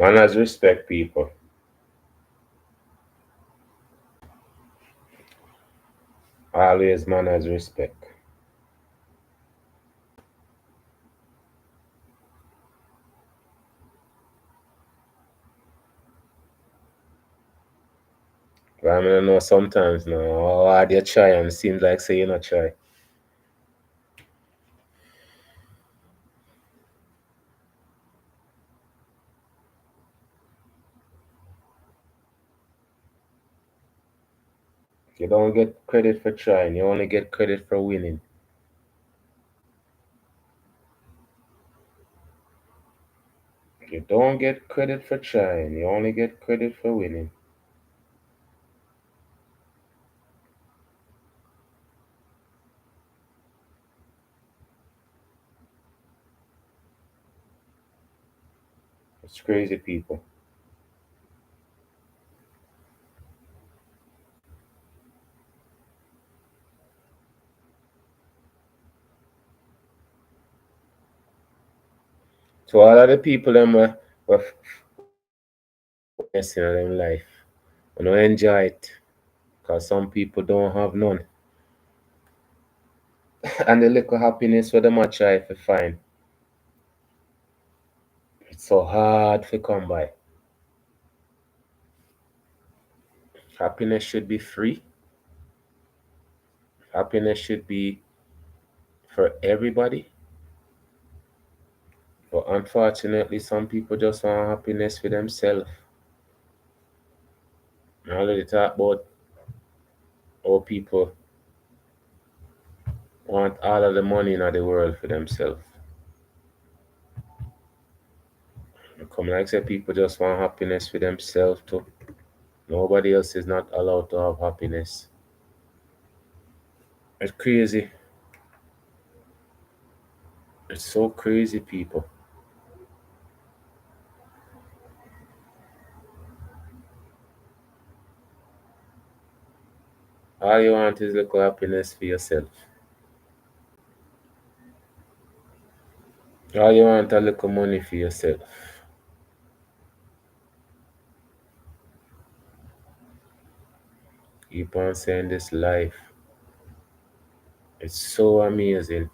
Manners respect people. Always manners respect. But I mean, I know sometimes now, how hard you try and it seems like say you not try. You don't get credit for trying, you only get credit for winning. You don't get credit for trying, you only get credit for winning. It's crazy, people. So all of the people them were messing in them life. You know, enjoy it. Because some people don't have none. And the little happiness for them I try to find. It's so hard to come by. Happiness should be free. Happiness should be for everybody. But unfortunately, some people just want happiness for themselves. I already talk about how people want all of the money in the world for themselves. Come like I said, people just want happiness for themselves too. Nobody else is not allowed to have happiness. It's crazy. It's so crazy, people. All you want is little happiness for yourself. All you want a little money for yourself. Keep on saying this life. It's so amazing.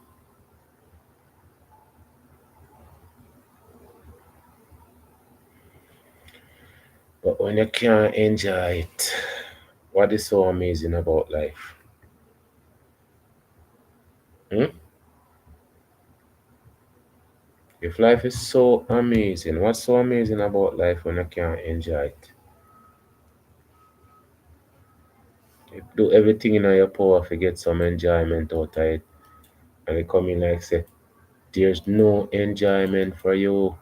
But when you can't enjoy it, what is so amazing about life? Hmm? If life is so amazing, what's so amazing about life when you can't enjoy it? You do everything in your power to get some enjoyment out of it. And you come in like say, there's no enjoyment for you.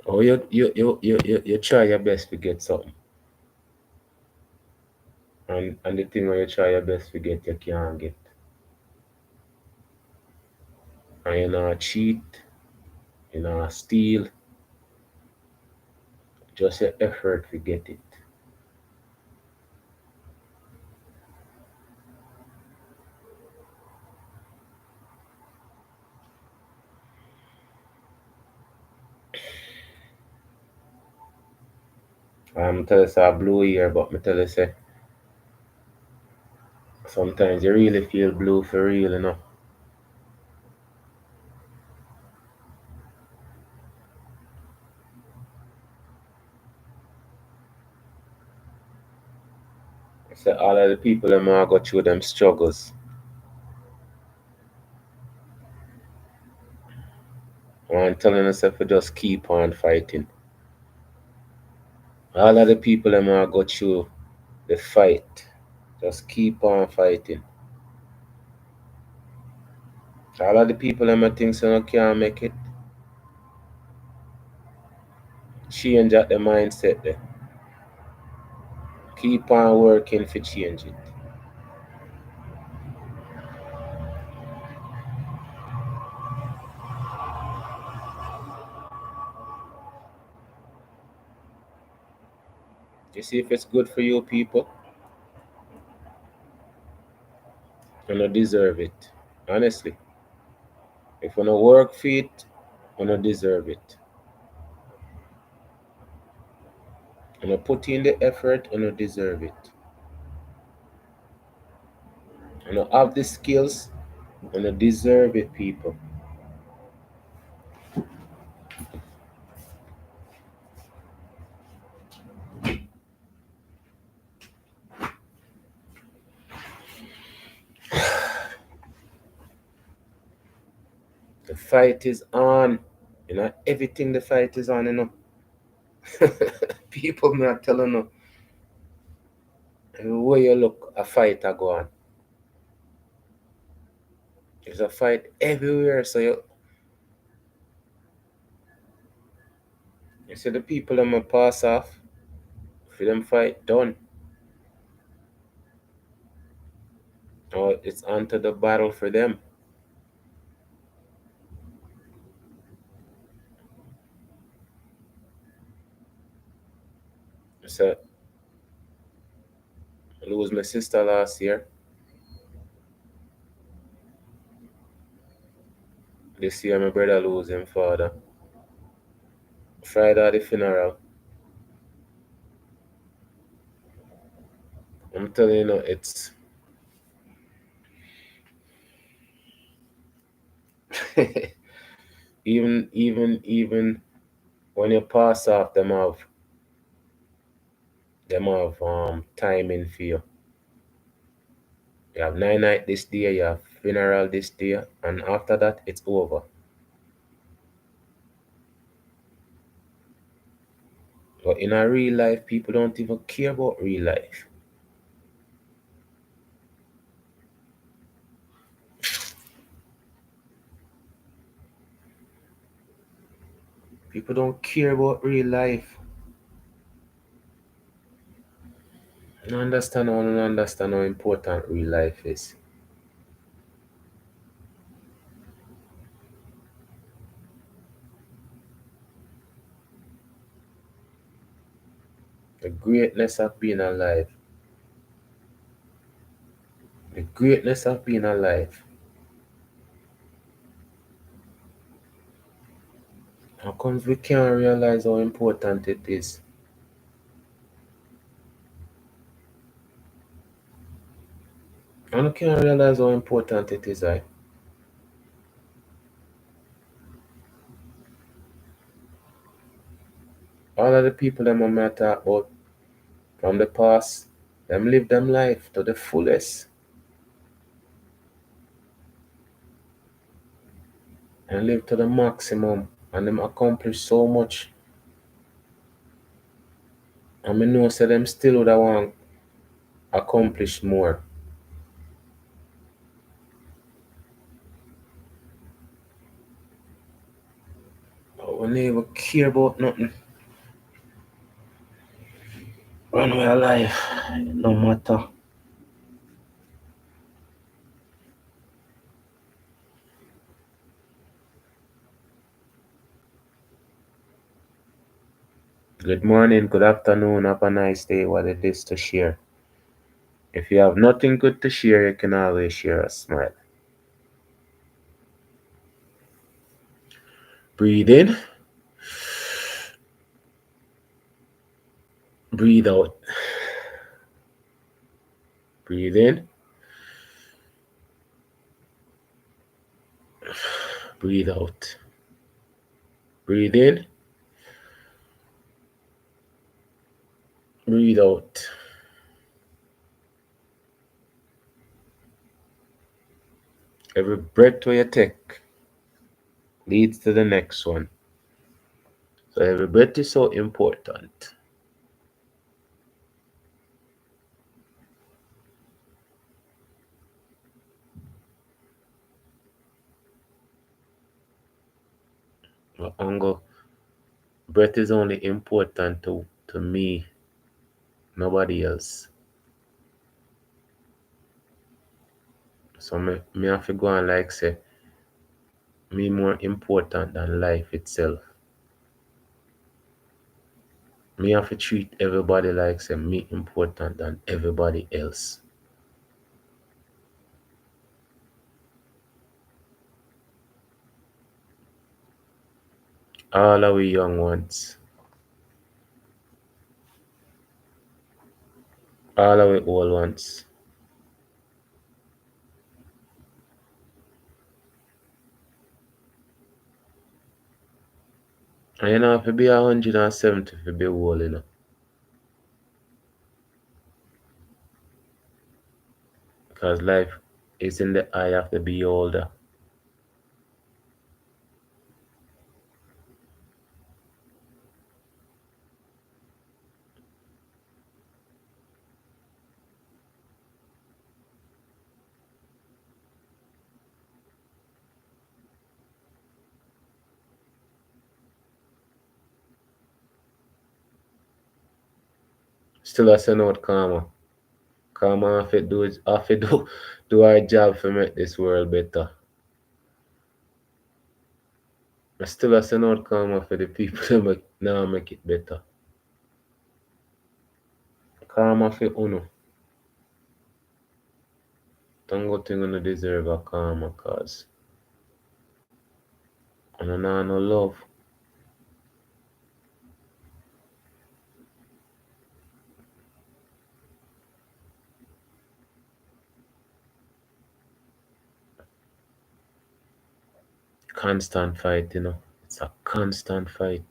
Or you try your best to get something. And the thing when you try your best to get, you can't get. And you not cheat, you not steal, just your effort to get it. I'm tell you say I blue here, but me tell you say sometimes you really feel blue for real, you know. Say all of the people them are go through them struggles. I'm telling yourself to just keep on fighting. All of the people them are go through the fight. Just keep on fighting. All of the people them think so no can't make it. Change at the mindset there. Keep on working for change it. You see if it's good for you people. You You don't deserve it. Honestly. If you don't work for it, you don't deserve it. You don't put in the effort, you don't deserve it. You don't have the skills, you don't deserve it, people. The fight is on. You know, everything the fight is on, you know. People me are telling you, everywhere you look, a fight are go on. There's a fight everywhere. So you see the people them a pass off, for them fight done. Or it's onto the battle for them. So I lose my sister last year. This year my brother lose him father. Friday the funeral. I'm telling you, it's even when you pass off, them have timing for you. You have 9 night this day, you have funeral this day, and after that it's over. But in a real life, people don't even care about real life. People don't care about real life. I don't understand how important real life is. The greatness of being alive. The greatness of being alive. How comes we can't realize how important it is? I can't realize how important it is, I. All of the people that I talk about from the past, them live them life to the fullest and live to the maximum and them accomplish so much. And I know say them still would have want accomplish more. But we never care about nothing when we're alive. No matter. Good morning, good afternoon, have a nice day, what it is to share. If you have nothing good to share, you can always share a smile. Breathe in, breathe out. Breathe in, breathe out. Breathe in, breathe out. Every breath you take leads to the next one. So every breath is so important. Angle breath is only important to me, nobody else. So me have to go and like say me more important than life itself. Me have to treat everybody like say me important than everybody else. All our young ones, all our old ones. And you know, if you be 170, if you be old, you know. Because life is in the eye of the beholder. Still, I send out karma. Karma have to do our job to make this world better. I still, I send out karma for the people that now make it better. Karma for uno. Don't go think you deserve a karma cause I don't know no love. Constant fight, you know. It's a constant fight.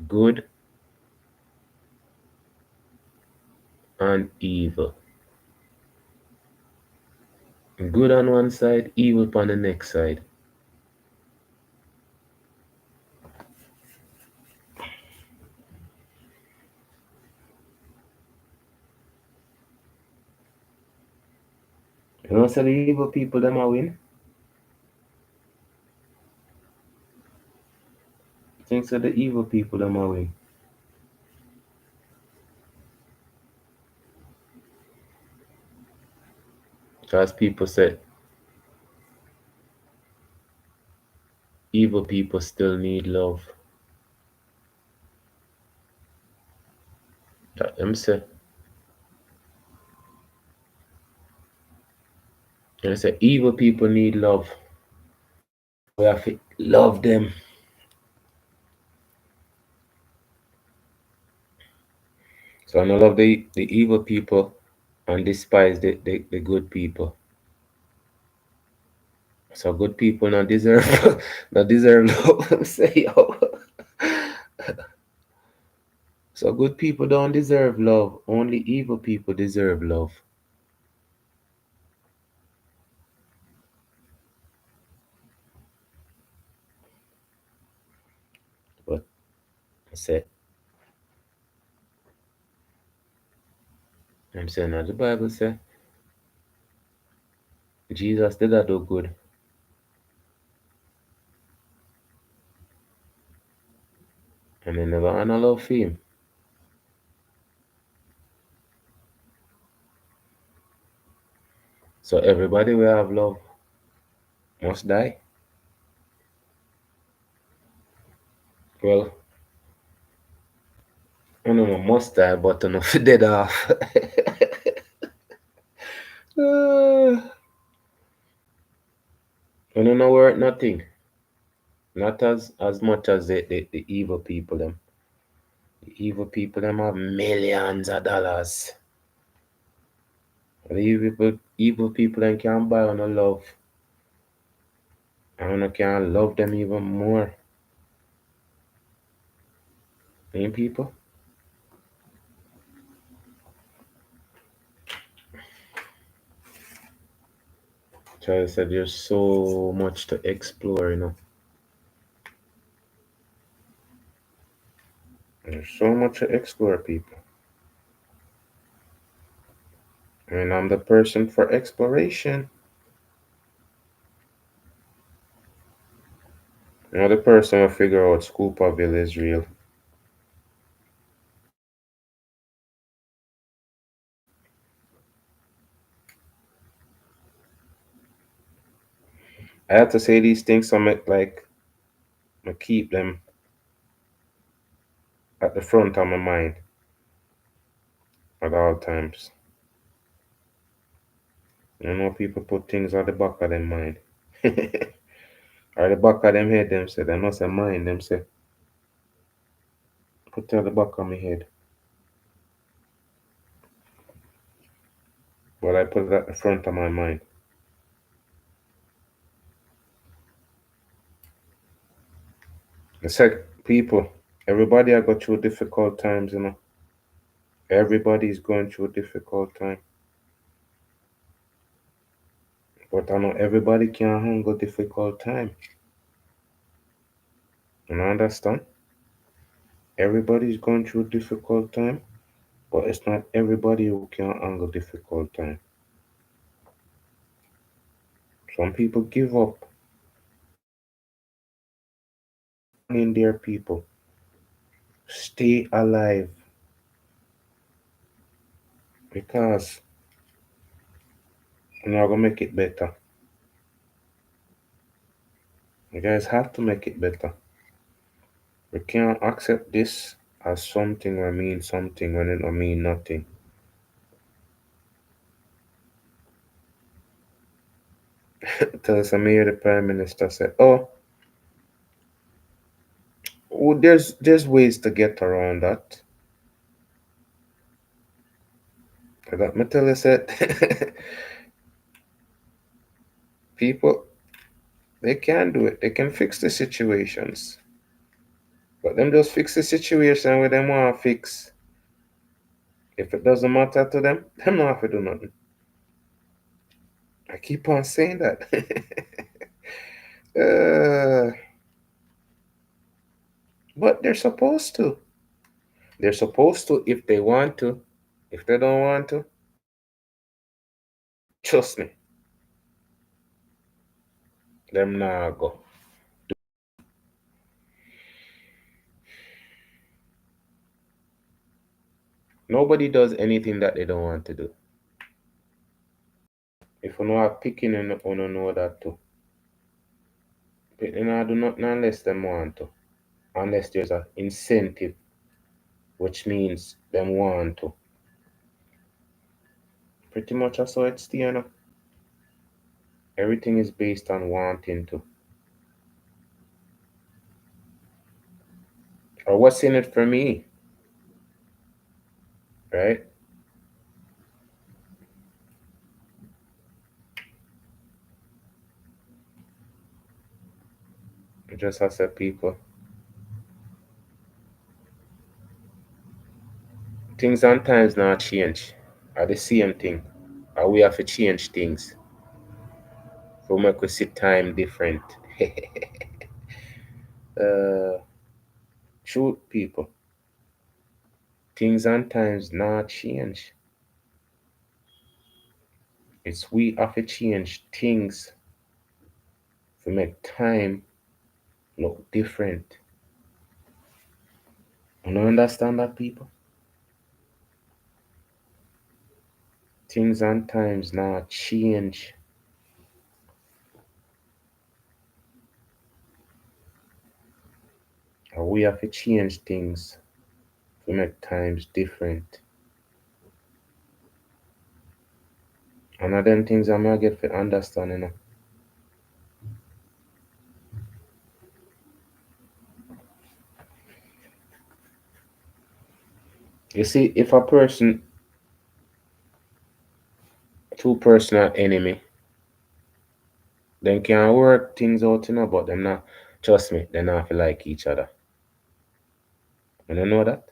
Good and evil. Good on one side, evil on the next side. You know, so the evil people them a win. Think so the evil people them a win. Because people say evil people still need love. That them say. And they say evil people need love. We have to love them. So I don't love the evil people and despise the good people. So good people not deserve not deserve love. Say yo. So good people don't deserve love. Only evil people deserve love. But I say I'm saying now the Bible say Jesus did that do good and they never honor love for him. So everybody will have love must die. Well, I don't know must die, but I know dead off. I don't know worth nothing. Not as much as the evil people them. The evil people them have millions of dollars. The evil people them can't buy on a love. And I can love them even more. Ain't people? Charlie said there's so much to explore, you know. There's so much to explore, people. And I'm the person for exploration. You know, the person will figure out Scoopaville is real. I have to say these things so I keep them at the front of my mind at all times. You know, people put things at the back of their mind. Or the back of them head, them say, they must have mind, them say, put it at the back of my head. But I put it at the front of my mind. I said, people, everybody I go through difficult times, you know. Everybody's going through a difficult time. But I know everybody can handle difficult time. And I understand. Everybody's going through difficult time, but it's not everybody who can handle difficult time. Some people give up in their people. Stay alive because you're not gonna make it better. You guys have to make it better. We can't accept this as something or mean something when it don't mean nothing. Tell us, Mayor, the Prime Minister said, "Oh, well, there's ways to get around that." That me tell you said, people they can do it. They can fix the situations, but them just fix the situation where them want to fix. If it doesn't matter to them, them not have to do nothing. I keep on saying that. uh, but they're supposed to. They're supposed to if they want to. If they don't want to, trust me, them not go. Nobody does anything that they don't want to do. If you know are picking and you don't know that too. But they not do nothing unless them want to. Unless there's an incentive, which means them want to. Pretty much that's how it's you know. Everything is based on wanting to. Or what's in it for me, right? Just as a people. Things and times not change. Are the same thing. Or we have to change things. So make we see time different. uh truth people. Things and times not change. It's we have to change things to make time look different. You don't understand that people? Things and times not change. And we have to change things to make times different. And of them things I'm gonna get for understand, you know. You see, if a person, two person are enemy, then can work things out, you know, but them not, trust me, they not feel like each other. You don't know that?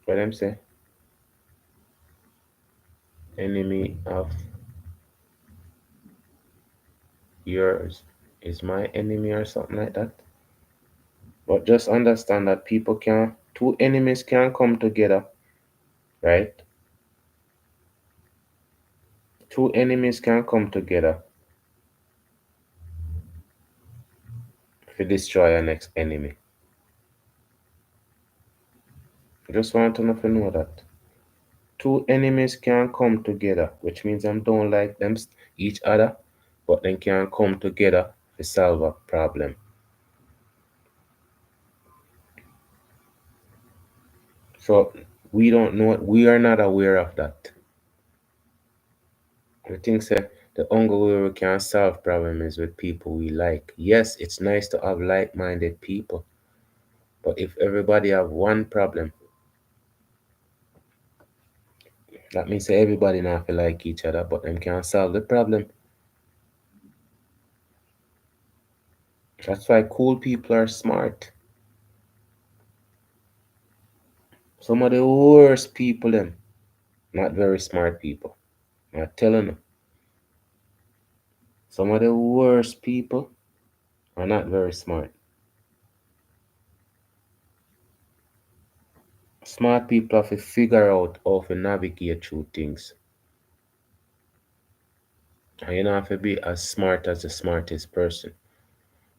What them say? Enemy of yours is my enemy or something like that. But just understand that people can, two enemies can come together, right? Two enemies can come together to destroy our next enemy. I just want to know if you know that. Two enemies can come together, which means them don't like them each other, but they can come together to solve a problem. So We don't know. We are not aware of that. We think say the only way we can solve problem is with people we like. Yes, it's nice to have like-minded people, but if everybody have one problem, that means that everybody not feel like each other, but them can't solve the problem. That's why cool people are smart. Some of the worst people, them not very smart people. I'm telling you, some of the worst people are not very smart. Smart people have to figure out how to navigate through things. And you don't have to be as smart as the smartest person.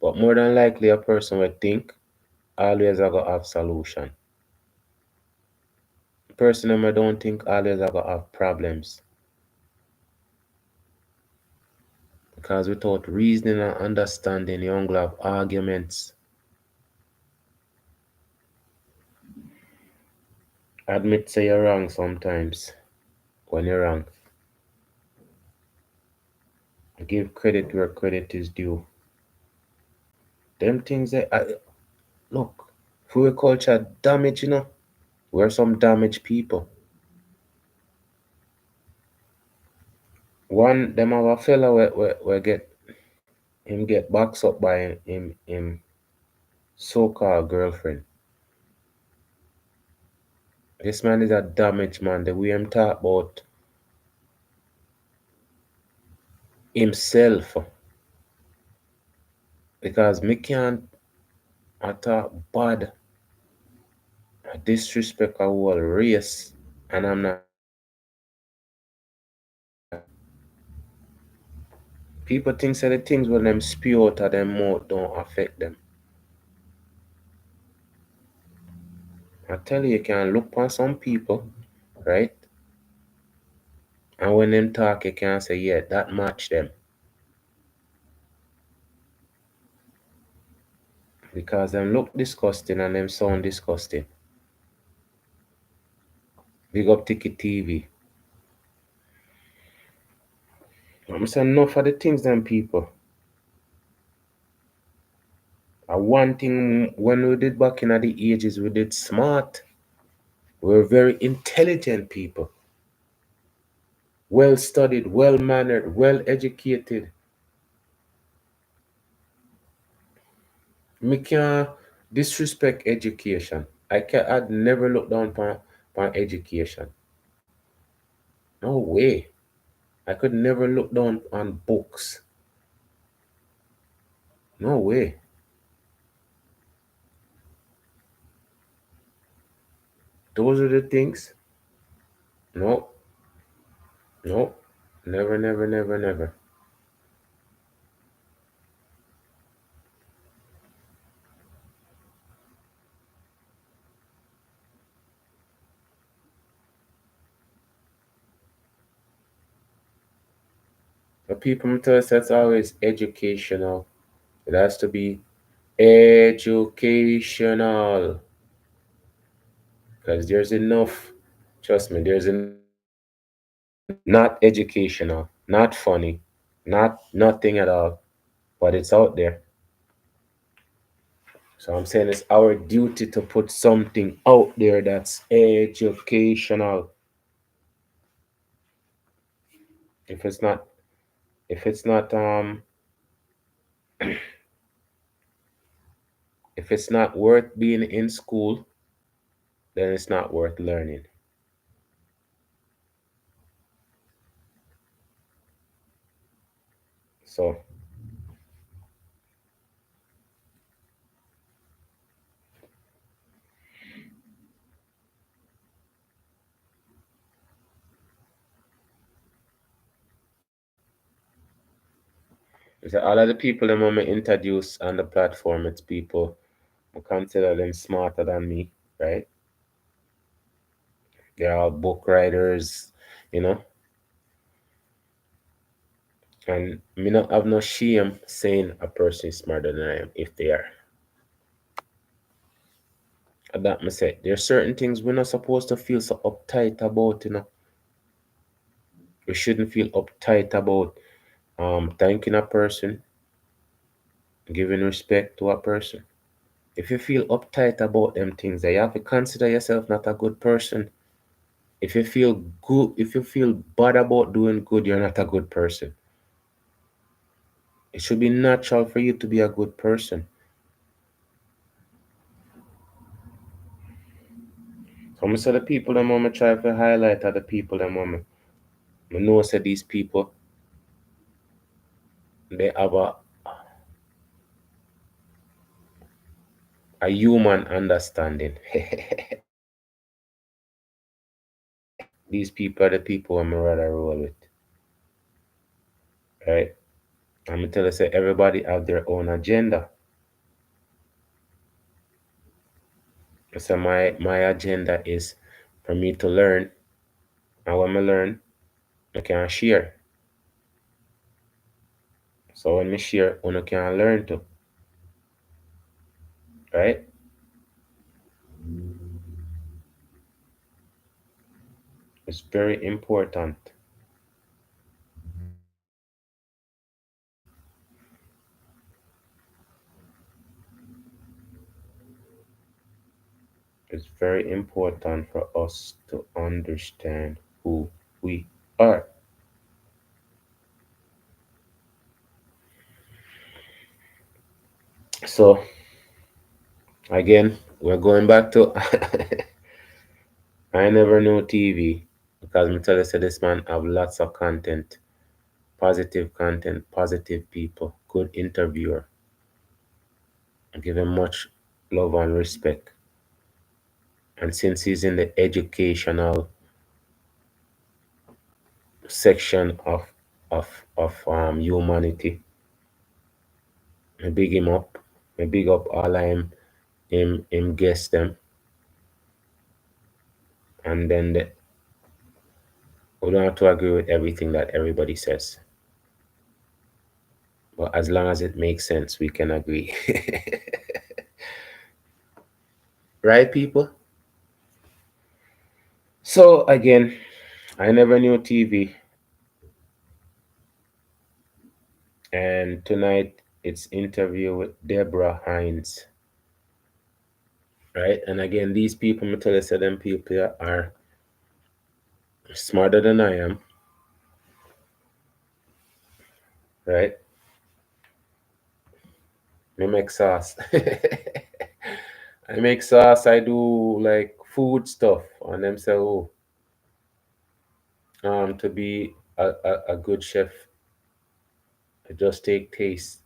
But more than likely, a person will think always I gotta have solution. Person them I don't think always I gotta have problems. Because without reasoning and understanding, you only have arguments. Admit say you're wrong sometimes. When you're wrong, give credit where credit is due. Them things that look, fuel culture damage, We're some damaged people. One them have a fella where get him get boxed up by him so-called girlfriend. This man is a damaged man. The way him talk about himself, because me can't talk bad, I disrespect a whole race, and I'm not people think that the things when them spew out of them mouth don't affect them. I tell you, you can look on some people, right? And when them talk, you can say, yeah, that match them. Because them look disgusting and them sound disgusting. Big up Ticket TV. I'm saying enough of the things them people. One thing when we did back in the ages, we did smart. We were very intelligent people. Well studied, well mannered, well educated. Me can't disrespect education. I'd never look down upon education. No way. I could never look down on books. No way. Those are the things. No, no. Never, never, never, never. The people tell us that's always educational. It has to be educational. Because there's enough, trust me, there's enough not educational, not funny, not nothing at all, but it's out there. So I'm saying it's our duty to put something out there that's educational. If it's not, if it's not, if it's not worth being in school, then it's not worth learning. So all of the people that I'm introduce on the platform, it's people who consider them smarter than me, right? They're all book writers, you know, and me not have no shame saying a person is smarter than I am if they are. that me say, there's certain things we're not supposed to feel so uptight about, you know. We shouldn't feel uptight about thanking a person, giving respect to a person. If you feel uptight about them things, then you have to consider yourself not a good person. If you feel good, if you feel bad about doing good, you're not a good person. It should be natural for you to be a good person. So I say the people that want me try to highlight are the people that want me. I know say these people they have a human understanding. These people are the people I'm rather roll with. Right? I'm gonna tell you say everybody have their own agenda. So my agenda is for me to learn, and when I learn, I can share. So when I share, one can learn to, right? It's very important. It's very important for us to understand who we are. So again, we're going back to I never knew TV because me tell you say this man have lots of content, positive people, good interviewer. I give him much love and respect. And since he's in the educational section of humanity, I big him up. I big up all of him guess them, and then we don't have to agree with everything that everybody says, but as long as it makes sense, we can agree. Right, people? So again, I never knew TV, and tonight it's interview with Deborah Hinds. Right, and again, these people, me tell you, say them people are smarter than I am. Right, me make sauce. I make sauce. I do like food stuff, and them say, "Oh, to be a good chef, I just take taste."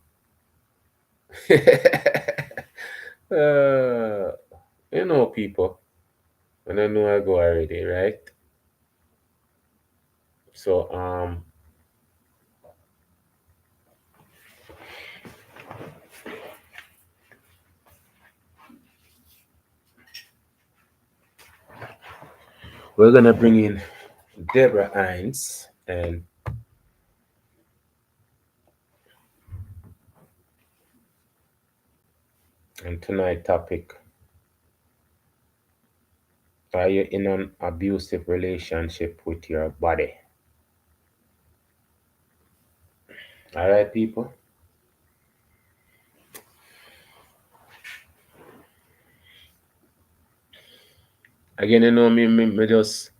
uh, you know, people, and I know I go already, right? So we're gonna bring in Deborah Hinds, and tonight topic: are you in an abusive relationship with your body? All right, people. Again, you know me just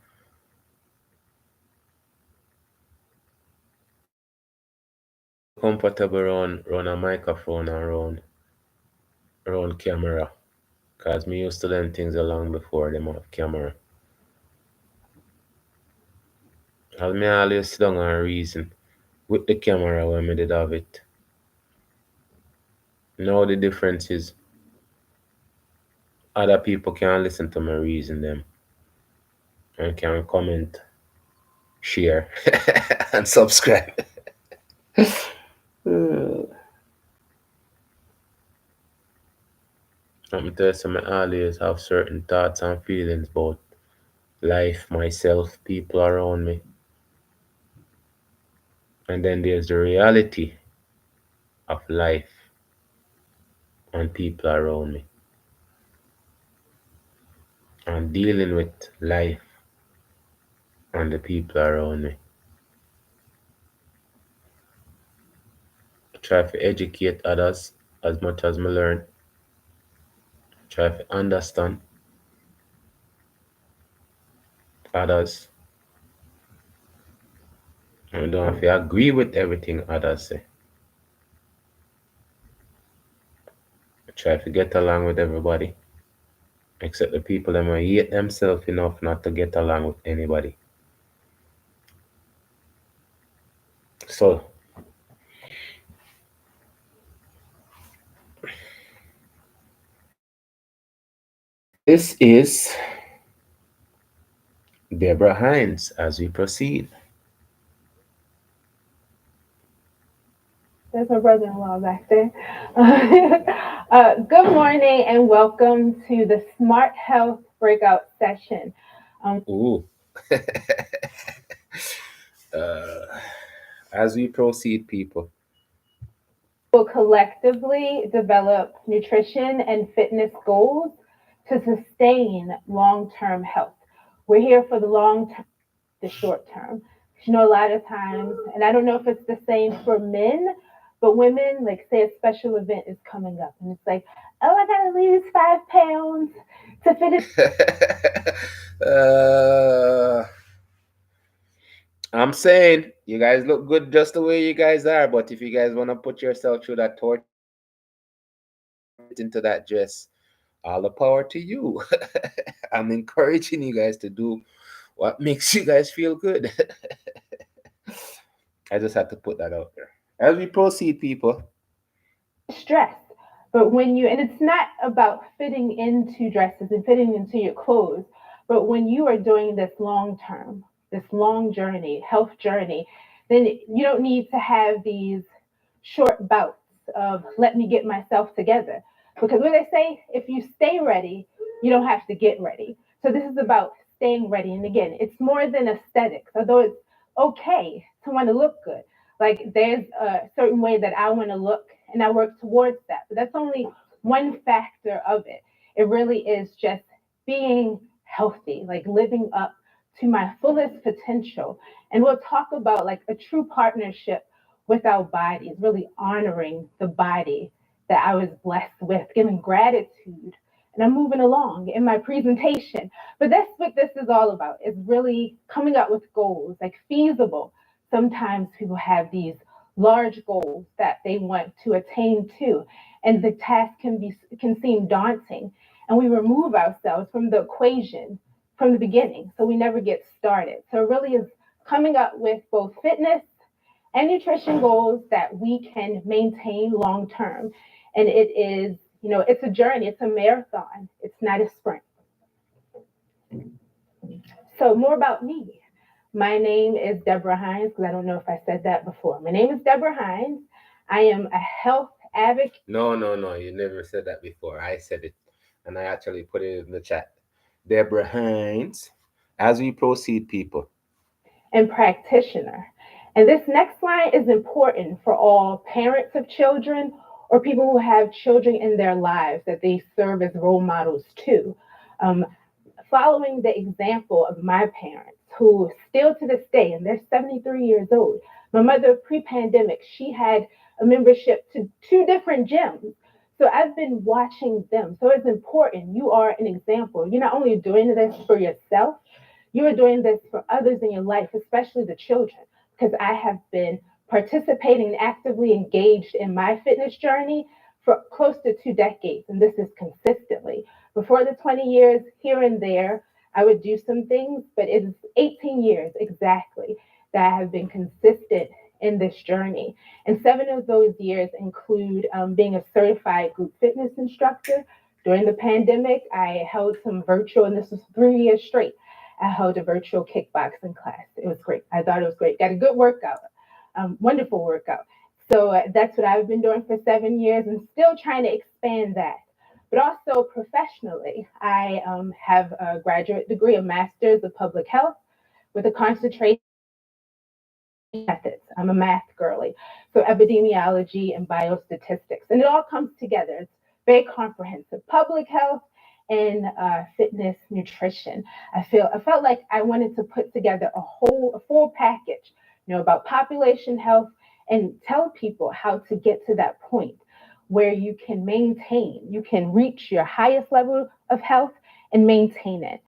comfortable around a microphone and around camera. Cause me used to learn things along before them have camera. Cause me always sit down and reason with the camera when me did have it. Now the difference is other people can listen to me reason them and can comment, share, and subscribe. Let me tell you something, I always have certain thoughts and feelings about life, myself, people around me. And then there's the reality of life and people around me. and dealing with life and the people around me. Try to educate others as much as me learn. Try to understand others. And don't have to agree with everything others say. Try to get along with everybody. Except the people that might hate themselves enough not to get along with anybody. So this is Deborah Hinds as we proceed. There's my brother-in-law back there. Good morning and welcome to the Smart Health Breakout Session. Ooh. uh, as we proceed, people. We'll collectively develop nutrition and fitness goals to sustain long-term health. We're here for the long term, the short term. You know, a lot of times, and I don't know if it's the same for men, but women, like say a special event is coming up, and it's like, oh, I gotta lose 5 pounds to fit it. uh, I'm saying you guys look good just the way you guys are, but if you guys want to put yourself through that torture to fit into that dress, all the power to you. I'm encouraging you guys to do what makes you guys feel good. I just had to put that out there. As we proceed, people. Stress. But when you, and it's not about fitting into dresses and fitting into your clothes, but when you are doing this long term, this long journey, health journey, then you don't need to have these short bouts of let me get myself together. Because what they say, if you stay ready, you don't have to get ready. So this is about staying ready. And again, it's more than aesthetics, although it's okay to want to look good. Like there's a certain way that I want to look and I work towards that. But that's only one factor of it. It really is just being healthy, like living up to my fullest potential. And we'll talk about like a true partnership with our bodies, really honoring the body that I was blessed with, giving gratitude. And I'm moving along in my presentation. But that's what this is all about, is really coming up with goals, like feasible. Sometimes people have these large goals that they want to attain to, and the task can seem daunting. And we remove ourselves from the equation from the beginning, so we never get started. So it really is coming up with both fitness and nutrition goals that we can maintain long term. And it is, it's a journey, it's a marathon, it's not a sprint. So, more about me. My name is Deborah Hinds, because I don't know if I said that before. My name is Deborah Hinds. I am a health advocate No, no, no. You never said that before. I said it, and I actually put it in the chat. Deborah Hinds. As we proceed, people. and practitioner. And this next line is important for all parents of children or people who have children in their lives that they serve as role models to. Um, Following the example of my parents, who still to this day, and they're 73 years old. My mother, pre pandemic, she had a membership to 2 different gyms. So I've been watching them. So it's important. You are an example. You're not only doing this for yourself, you are doing this for others in your life, especially the children, because I have been participating and actively engaged in my fitness journey for close to 2 decades, and this is consistently. Before the 20 years, here and there, I would do some things, but it's 18 years exactly that I have been consistent in this journey. And 7 of those years include being a certified group fitness instructor. During the pandemic, I held some virtual, and this was 3 years straight. I held a virtual kickboxing class. It was great. I thought it was great. Got a good workout, wonderful workout. So that's what I've been doing for 7 years and still trying to expand that. But also professionally, I have a graduate degree, a master's of public health with a concentration methods. I'm a math girly. So epidemiology and biostatistics. And it all comes together. It's very comprehensive. Public health in fitness nutrition. I felt like I wanted to put together a full package, about population health and tell people how to get to that point where you can reach your highest level of health and maintain it.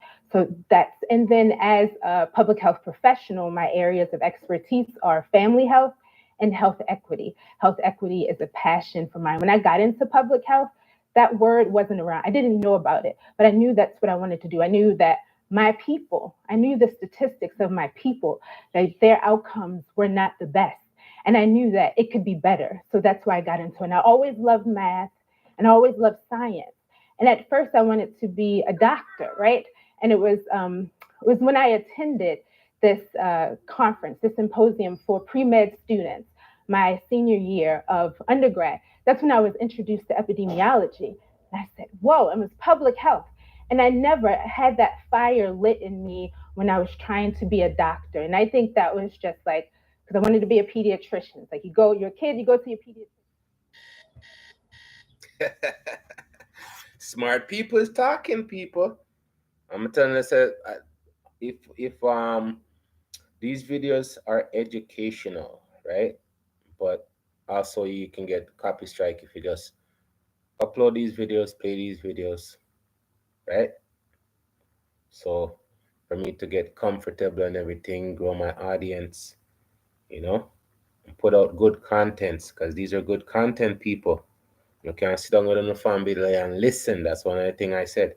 And then as a public health professional, my areas of expertise are family health and health equity. Health equity is a passion for mine. When I got into public health, that word wasn't around. I didn't know about it, but I knew that's what I wanted to do. I knew that I knew the statistics of my people, that their outcomes were not the best. And I knew that it could be better. So that's why I got into it. And I always loved math and I always loved science. And at first I wanted to be a doctor, right? And it was when I attended this conference, this symposium for pre-med students, my senior year of undergrad. That's when I was introduced to epidemiology. And I said, whoa, it was public health. And I never had that fire lit in me when I was trying to be a doctor. And I think that was just like, because I wanted to be a pediatrician. It's like you're a kid, you go to your pediatrician. Smart people is talking, people. I'm telling you, say, if these videos are educational, right? But also you can get copy strike if you just upload these videos, play these videos, right? So for me to get comfortable and everything, grow my audience, you know, and put out good contents because these are good content, people. You can't sit down with a family and listen. That's one of the things I said.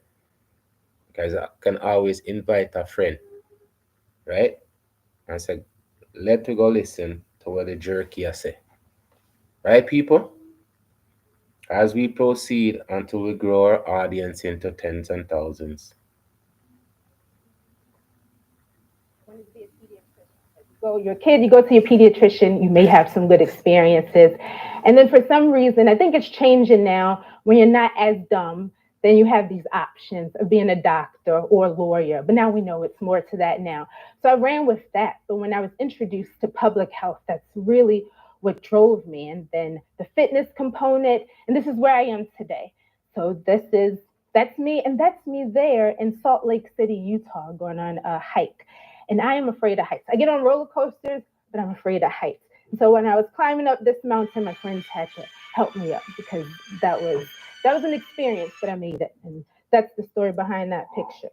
Because I can always invite a friend, right? And say, let me go listen to what the jerky I say. Right, people? As we proceed until we grow our audience into tens and thousands. You're a kid, you go to your pediatrician, you may have some good experiences. And then for some reason, I think it's changing now when you're not as dumb, then you have these options of being a doctor or a lawyer. But now we know it's more to that now. So I ran with that. But when I was introduced to public health, that's really what drove me. And then the fitness component, and this is where I am today. So that's me, and that's me there in Salt Lake City, Utah, going on a hike. And I am afraid of heights. I get on roller coasters, but I'm afraid of heights. And so when I was climbing up this mountain, my friends had to help me up because that was that was an experience, but I made it. And that's the story behind that picture.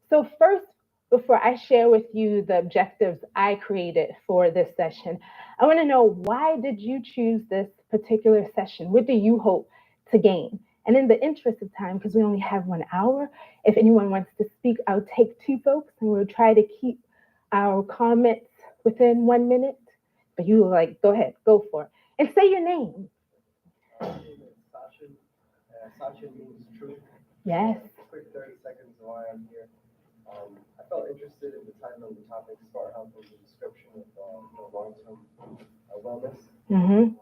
So first, before I share with you the objectives I created for this session, I want to know, why did you choose this particular session? What do you hope to gain? And in the interest of time, because we only have 1 hour, if anyone wants to speak, I'll take two folks and we'll try to keep our comments within 1 minute. But you go ahead, go for it. And say your name. Sachin. Sachin means truth. Yes. Quick 30 seconds of why I'm here. I felt interested in the title of the topic, Smart Health, was a description of long-term wellness. Mm-hmm.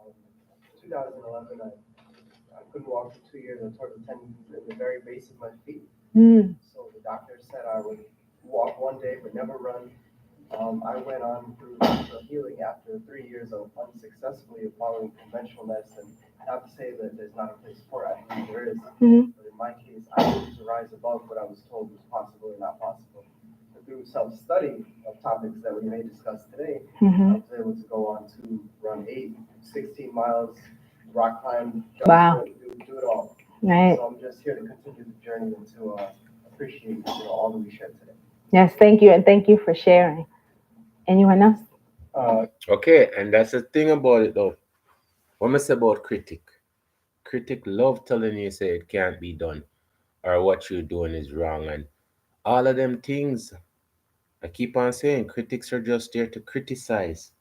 2011, I couldn't walk for 2 years. I tore the tendons in the very base of my feet. So the doctor said I would walk one day but never run. I went on through healing after 3 years of unsuccessfully following conventional medicine. Not to say that there's not a place for it, I think there is. Mm-hmm. But in my case, I needed to rise above what I was told was possible or not possible. But through self-study of topics that we may discuss today, Mm-hmm. I was able to go on to run 16 miles, rock climb, jump, Wow. do it all. Right. So I'm just here to continue the journey and to appreciate all that we shared today. Yes, thank you, and thank you for sharing. Anyone else? Okay, and that's the thing about it though. What I say about critic love telling you say it can't be done or what you're doing is wrong and all of them things. I keep on saying critics are just there to criticize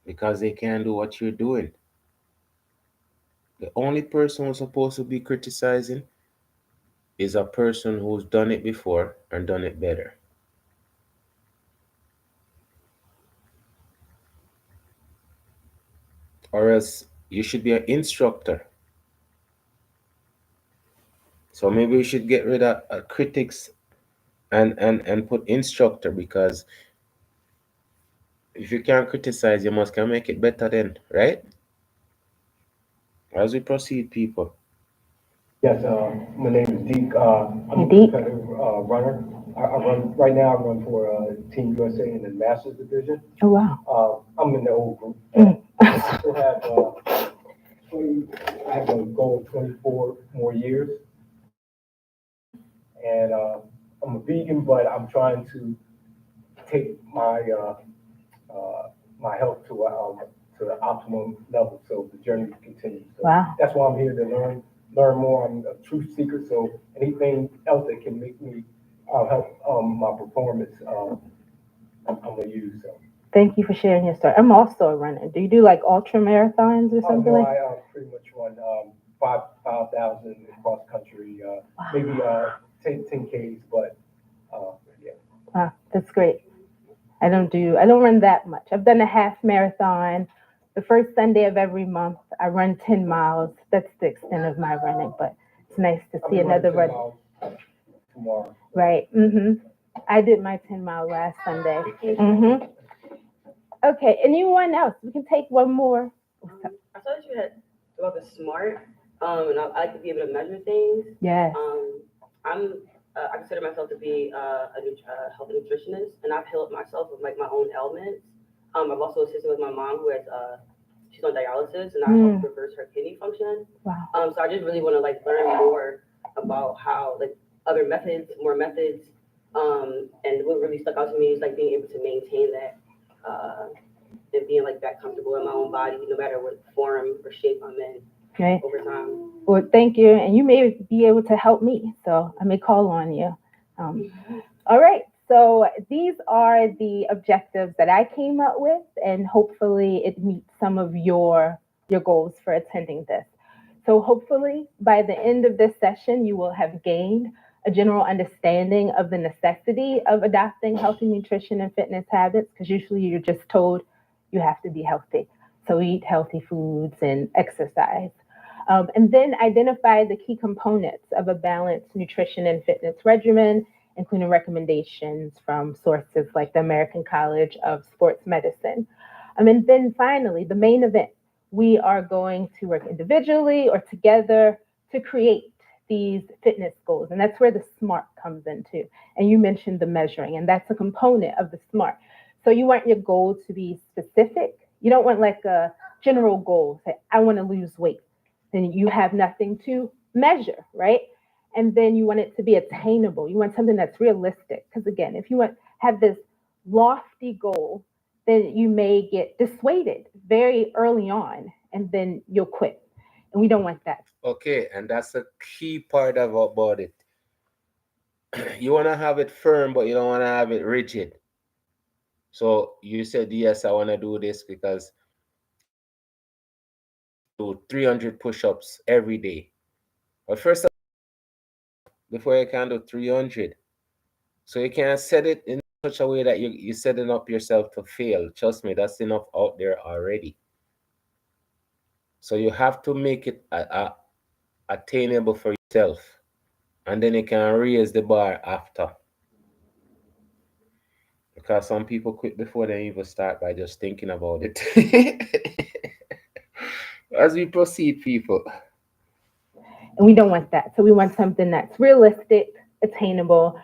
because they can't do what you're doing. The only person who's supposed to be criticizing is a person who's done it before and done it better. Or else you should be an instructor. So maybe we should get rid of critics and put instructor because if you can't criticize, you must can make it better then, right? As we proceed, people. Yes, my name is Deke. I'm Hey, a Deke. competitive runner. I run right now. I run for Team USA in the Masters division. Oh, wow. I'm in the old group, Mm. but I still have 20. I have a goal of 24 more years, and I'm a vegan, but I'm trying to take my health to the optimum level, so the journey continues. So Wow. that's why I'm here to learn more. I'm a truth seeker, so anything else that can make me help my performance, I'm gonna use. So. Thank you for sharing your story. I'm also a runner. Do you do like ultra marathons or something No, like I that? pretty much run 5,000 cross country, maybe 10 Ks, but yeah. Wow, that's great. I don't run that much. I've done a half marathon. The first Sunday of every month, I run 10 miles. That's the extent of my running, but it's nice to I'll see be running another 10 run. miles tomorrow. Right. I did my 10-mile last Sunday. Okay. Anyone else? We can take one more. I saw that you had about the smart, and I like to be able to measure things. Yes. I'm I consider myself to be health nutritionist, and I've healed myself with like my own ailments. I've also assisted with my mom who has she's on dialysis, and I helped reverse her kidney function. Wow. So I just really want to like learn more about how like other methods, more methods, and what really stuck out to me is like being able to maintain that. And being like that comfortable in my own body, no matter what form or shape I'm in Okay. over time. Well, thank you. And you may be able to help me. So I may call on you. All right. So these are the objectives that I came up with, and hopefully it meets some of your goals for attending this. So hopefully by the end of this session, you will have gained a general understanding of the necessity of adopting healthy nutrition and fitness habits, because usually you're just told you have to be healthy. So eat healthy foods and exercise. And then identify the key components of a balanced nutrition and fitness regimen, including recommendations from sources like the American College of Sports Medicine. And then finally, the main event. We are going to work individually or together to create these fitness goals. And that's where the SMART comes into. And you mentioned the measuring, and that's a component of the SMART. So you want your goal to be specific. You don't want like a general goal, say, I want to lose weight. Then you have nothing to measure, right? And then you want it to be attainable. You want something that's realistic. Because again, if you have this lofty goal, then you may get dissuaded very early on, and then you'll quit. And we don't want that. Okay, and that's a key part about it. You want to have it firm, but you don't want to have it rigid. So you said, yes, I want to do this because do 300 push-ups every day. But first, before you can do 300, so you can't set it in such a way that you're setting up yourself to fail. Trust me, that's enough out there already. So you have to make it attainable for yourself, and then you can raise the bar after. Because some people quit before they even start by just thinking about it. As we proceed, people. And we don't want that. So we want something that's realistic, attainable,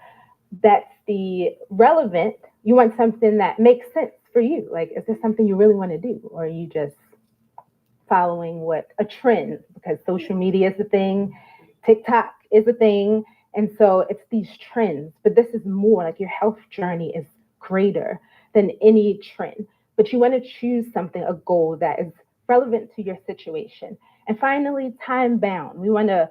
that's the relevant. You want something that makes sense for you. Like, is this something you really want to do? Or are you just following what a trend? Because social media is a thing, TikTok is a thing. And so it's these trends. But this is more like your health journey is greater than any trend. But you want to choose something, a goal that is relevant to your situation. And finally, time bound. We want to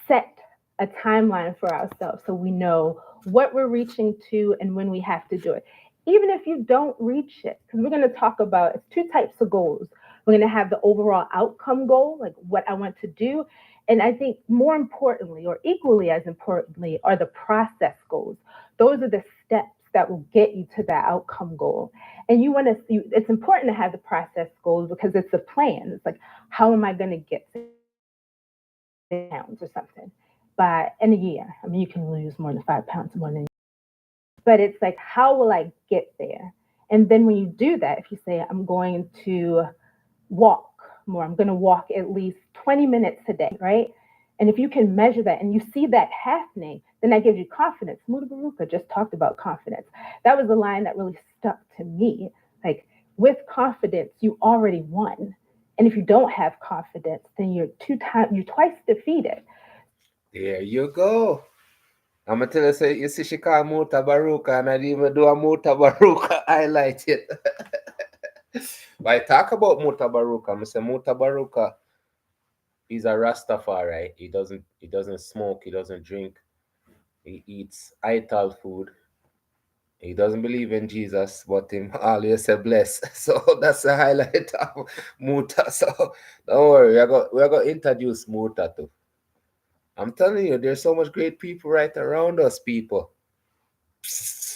set a timeline for ourselves so we know what we're reaching to and when we have to do it. Even if you don't reach it, because we're going to talk about it's two types of goals. We're going to have the overall outcome goal, like what I want to do. And I think more importantly, or equally as importantly, are the process goals. Those are the steps that will get you to that outcome goal. And you want to see, it's important to have the process goals because it's a plan. It's like, how am I going to get to pounds or something by in a year? I mean, you can lose more than 5 pounds more than, but it's like, how will I get there? And then when you do that, if you say, I'm going to walk more, I'm going to walk at least 20 minutes a day, right? And if you can measure that and you see that happening, then that gives you confidence. Muda Baruka just talked about confidence. That was a line that really stuck to me. Like, with confidence, you already won. And if you don't have confidence, then you're twice defeated. There you go. I'm gonna tell you, say, you see, she call Muta Baruka, and I didn't even do a Muta Baruka highlight it. But I talk about Muta Baruka. I'm say Muta Baruka is a Rastafari. He doesn't smoke, he doesn't drink, he eats ital food. He doesn't believe in Jesus, but him always say bless. So that's the highlight of Muta. So don't worry, we're gonna introduce Muta too. I'm telling you, there's so much great people right around us, people.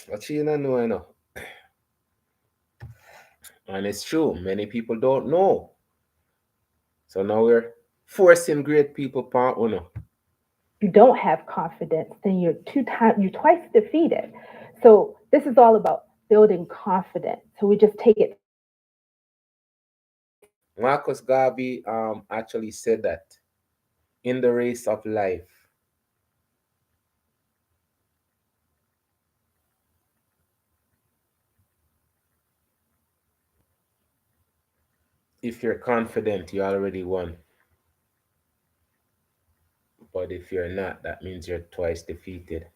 But you don't know, I know. And it's true, many people don't know. So now we're forcing great people part uno. You don't have confidence, then you're twice defeated. So this is all about building confidence. So we just take it step by step. Marcus Garvey actually said that in the race of life, if you're confident, you already won. But if you're not, that means you're twice defeated.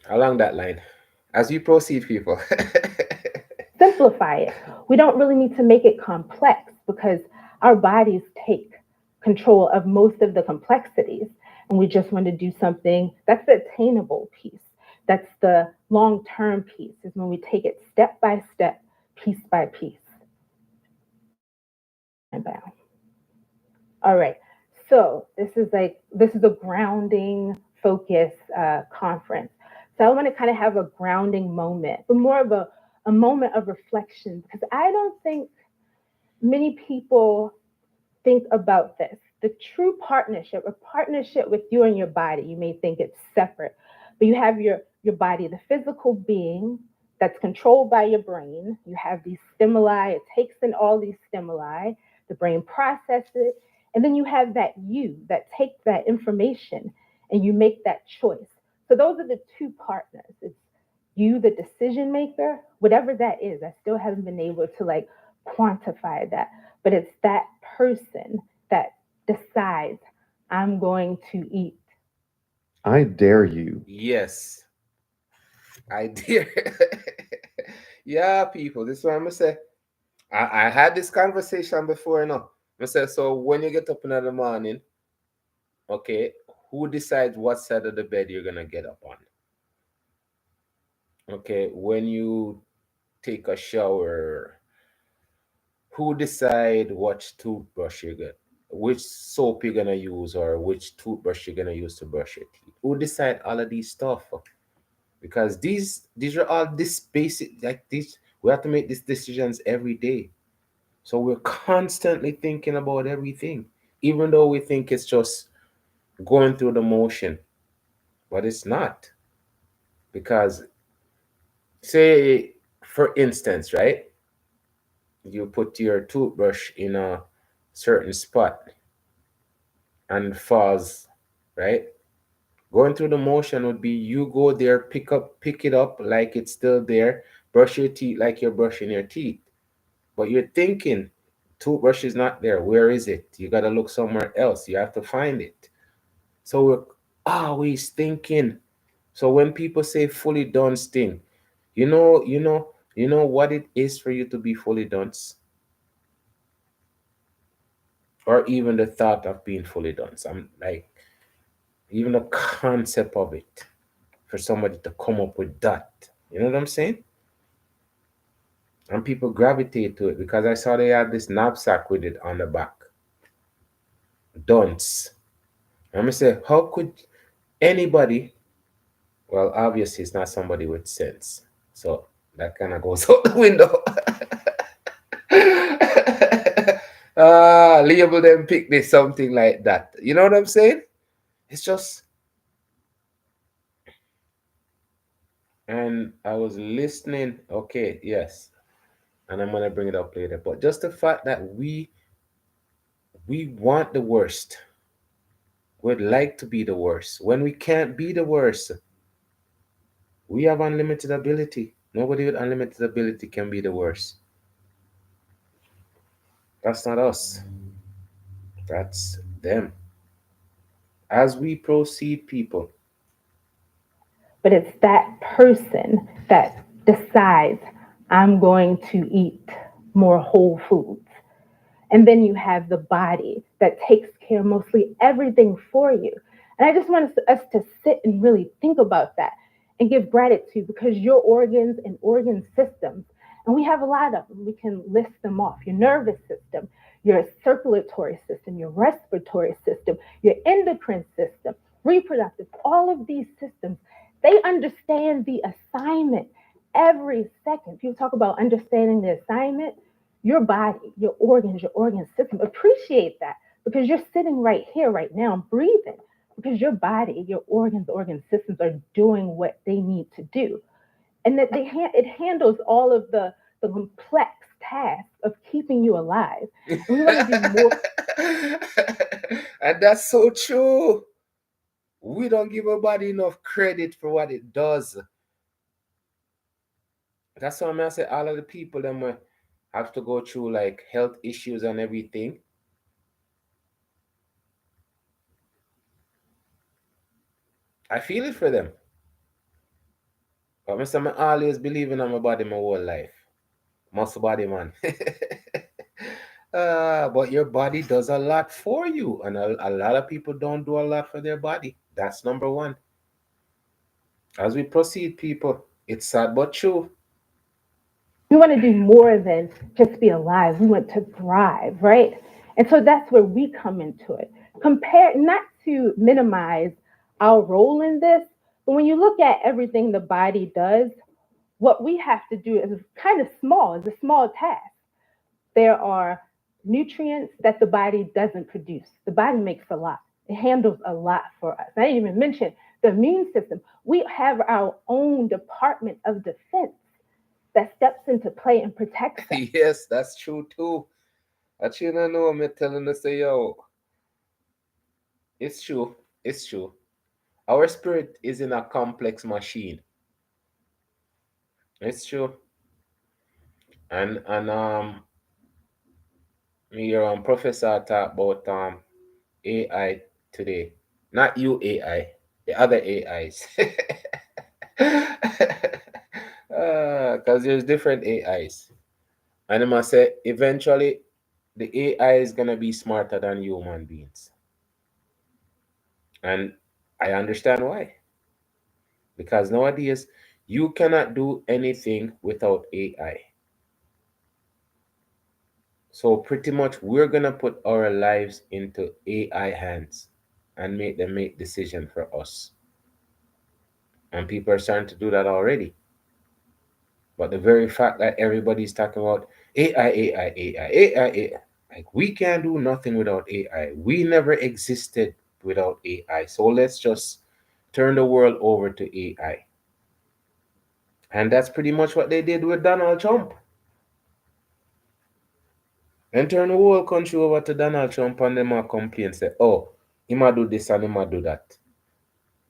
Along that line, as we proceed, people. Simplify it. We don't really need to make it complex because our bodies take control of most of the complexities. And we just want to do something that's the attainable piece. That's the long term piece, is when we take it step by step, piece by piece. I'm bound. All right. So this is a grounding focus conference. So I want to kind of have a grounding moment, but more of a moment of reflection, because I don't think many people think about this. The true partnership, a partnership with you and your body, you may think it's separate, but you have your body, the physical being that's controlled by your brain. You have these stimuli, it takes in all these stimuli, the brain processes it, and then you have that you that takes that information and you make that choice. So those are the two partners. It's you, the decision maker, whatever that is. I still haven't been able to like quantify that, but it's that person that decides, I'm going to eat. I dare you. Yes, I dare. Yeah, people, this is what I'm gonna say. I had this conversation before, you know. I said, so when you get up in the morning, okay, who decides what side of the bed you're gonna get up on? Okay, when you take a shower, who decide which toothbrush you get, which soap you're gonna use, or which toothbrush you're gonna use to brush your teeth? Who decide all of these stuff? Because these are all this basic, like this. We have to make these decisions every day. So we're constantly thinking about everything, even though we think it's just going through the motion, but it's not. Because, say, for instance, right, you put your toothbrush in a certain spot and falls, right? Going through the motion would be you go there, pick it up like it's still there, brush your teeth like you're brushing your teeth. But you're thinking, toothbrush is not there. Where is it? You gotta look somewhere else. You have to find it. So we're always thinking. So when people say fully done thing, you know what it is for you to be fully done, or even the thought of being fully done. So I'm like, even the concept of it, for somebody to come up with that. You know what I'm saying? And people gravitate to it because I saw they had this knapsack with it on the back. Dunce. I'm gonna say, how could anybody? Well, obviously, it's not somebody with sense. So that kind of goes out the window. Label them, pick this, something like that. You know what I'm saying? It's just, and I was listening. Okay, yes, and I'm gonna bring it up later. But just the fact that we want the worst. would like to be the worst. When we can't be the worst, we have unlimited ability. Nobody with unlimited ability can be the worst. That's not us. That's them. As we proceed, people, But it's that person that decides, I'm going to eat more whole foods. And then you have the body that takes care of mostly everything for you. And I just want us to sit and really think about that and give gratitude, because your organs and organ systems, and we have a lot of them, we can list them off: your nervous system, your circulatory system, your respiratory system, your endocrine system, reproductive, all of these systems, they understand the assignment every second. People talk about understanding the assignment. Your body, your organs, your organ system, appreciate that, because you're sitting right here, right now, breathing, because your body, your organs, organ systems are doing what they need to do. And that it handles all of the complex tasks of keeping you alive. And we want to do more. and that's so true. We don't give our body enough credit for what it does. That's why I say all of the people that have to go through like health issues and everything. I feel it for them. But Mr. I always believe in my body my whole life. Muscle body, man. But your body does a lot for you. And a lot of people don't do a lot for their body. That's number one. As we proceed, people, it's sad but true. We want to do more than just be alive. We want to thrive, right? And so that's where we come into it. Compare, not to minimize our role in this, but when you look at everything the body does, what we have to do is kind of small, is a small task. There are nutrients that the body doesn't produce. The body makes a lot. It handles a lot for us. I didn't even mention the immune system. We have our own Department of Defense that steps into play and protects us. Yes, that's true too. Actually, you know, I'm telling us, say, yo, it's true. It's true. Our spirit is in a complex machine. It's true. And me hear professor talk about AI today. Not you AI, the other AIs. Because there's different AIs. And I must say, eventually, the AI is gonna be smarter than human beings. And I understand why. Because nowadays, you cannot do anything without AI. So pretty much we're gonna put our lives into AI hands and make them make decision for us. And people are starting to do that already. But the very fact that everybody's talking about AI, AI, AI, AI, AI, like we can't do nothing without AI. We never existed without AI. So let's just turn the world over to AI. And that's pretty much what they did with Donald Trump. And turn the whole country over to Donald Trump and them a complain say, oh, he might do this and he might do that.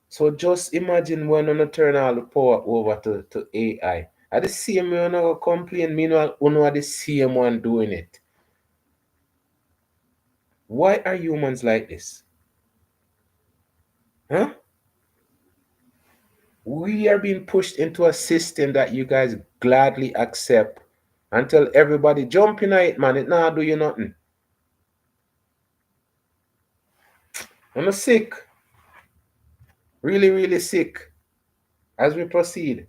So just imagine when you turn all the power over to AI. At the same way, you know, complain, meanwhile, you are the same one doing it. Why are humans like this? Huh? We are being pushed into a system that you guys gladly accept until everybody jump in it, man. It not do you nothing. I'm sick. Really, really sick. As we proceed.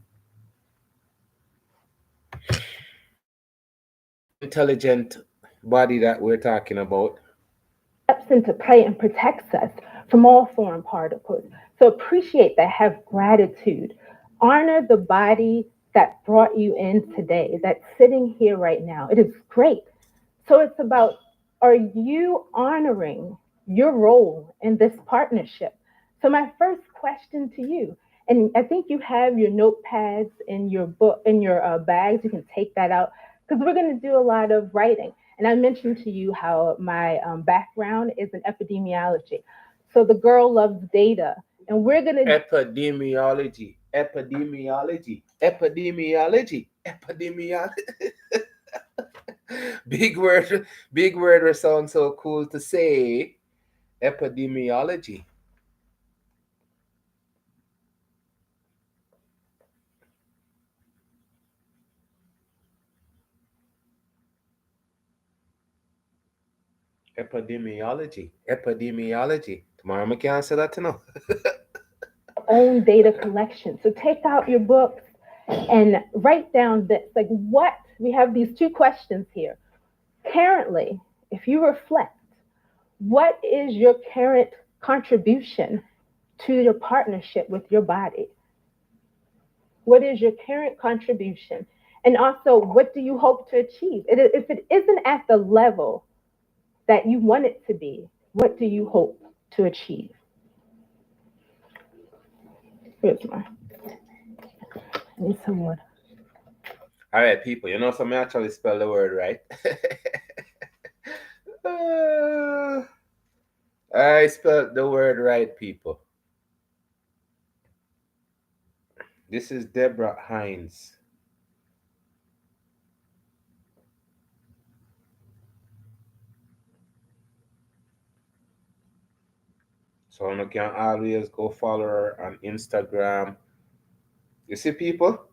This intelligent body that we're talking about. Steps into play and protects us from all foreign particles. So appreciate that, have gratitude. Honor the body that brought you in today, that's sitting here right now. It is great. So it's about, are you honoring your role in this partnership? So my first question to you, and I think you have your notepads in your book, in your bags, you can take that out, because we're going to do a lot of writing. And I mentioned to you how my background is in epidemiology. So the girl loves data. And we're going to Epidemiology. Big word, big word that sounds so cool to say. Epidemiology. Epidemiology. Tomorrow I can't say that to know. own data collection. So take out your books and write down this, like what, we have these two questions here. Currently, if you reflect, what is your current contribution to your partnership with your body? What is your current contribution? And also, what do you hope to achieve? If it isn't at the level that you want it to be, what do you hope to achieve? Here's my, I need some water. All right, people. You know, so me actually spell the word right. I spelled the word right, people. This is Deborah Hinds. So you can always go follow her on Instagram. You see, people,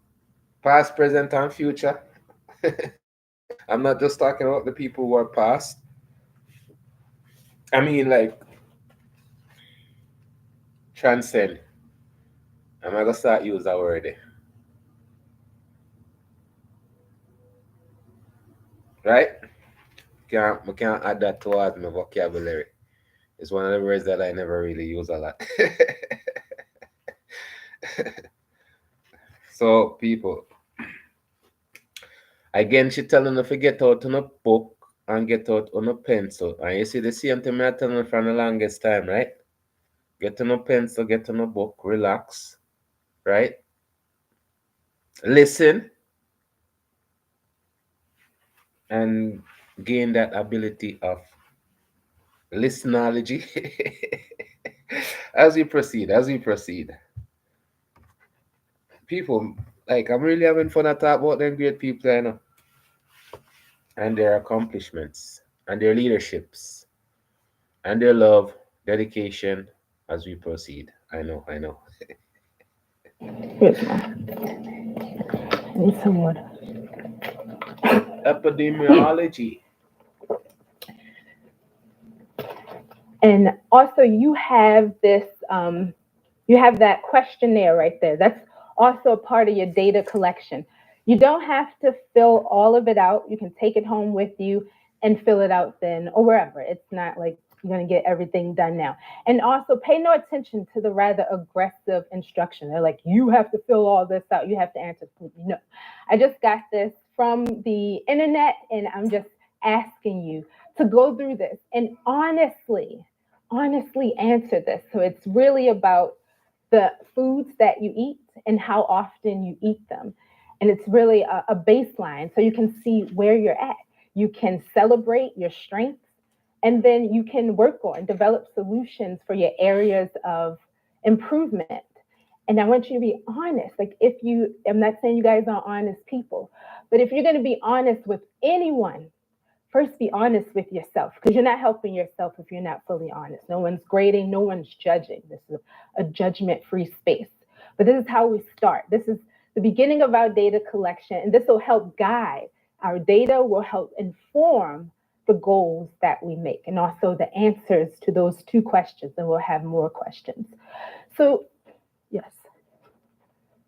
past, present, and future. I'm not just talking about the people who are past. I mean, like, transcend. I'm gonna start use that word. Right? We can't add that towards my vocabulary. It's one of the words that I never really use a lot. So, people, again, she telling you to get out on a book and get out on a pencil. And you see the same thing I telling you from the longest time, right? Get on a pencil, get on a book, relax, right? Listen and gain that ability of listenology as we proceed. People, like, I'm really having fun at talk about them great people, I know, and their accomplishments, and their leaderships, and their love, dedication as we proceed. I know. Here's my, I need some water. Epidemiology. And also, you have this, you have that questionnaire right there. That's also a part of your data collection. You don't have to fill all of it out. You can take it home with you and fill it out then, or wherever. It's not like you're going to get everything done now. And also, pay no attention to the rather aggressive instruction. They're like, you have to fill all this out. You have to answer. No, I just got this from the internet, and I'm just asking you to go through this and honestly answer this. So it's really about the foods that you eat and how often you eat them. And it's really a baseline so you can see where you're at. You can celebrate your strengths, and then you can work on, develop solutions for your areas of improvement. And I want you to be honest. Like, I'm not saying you guys are honest people, but if you're going to be honest with anyone, first be honest with yourself, because you're not helping yourself if you're not fully honest. No one's grading, no one's judging. This is a judgment-free space. But this is how we start. This is the beginning of our data collection, and this will help guide. Our data will help inform the goals that we make, and also the answers to those two questions, and we'll have more questions. So, yes,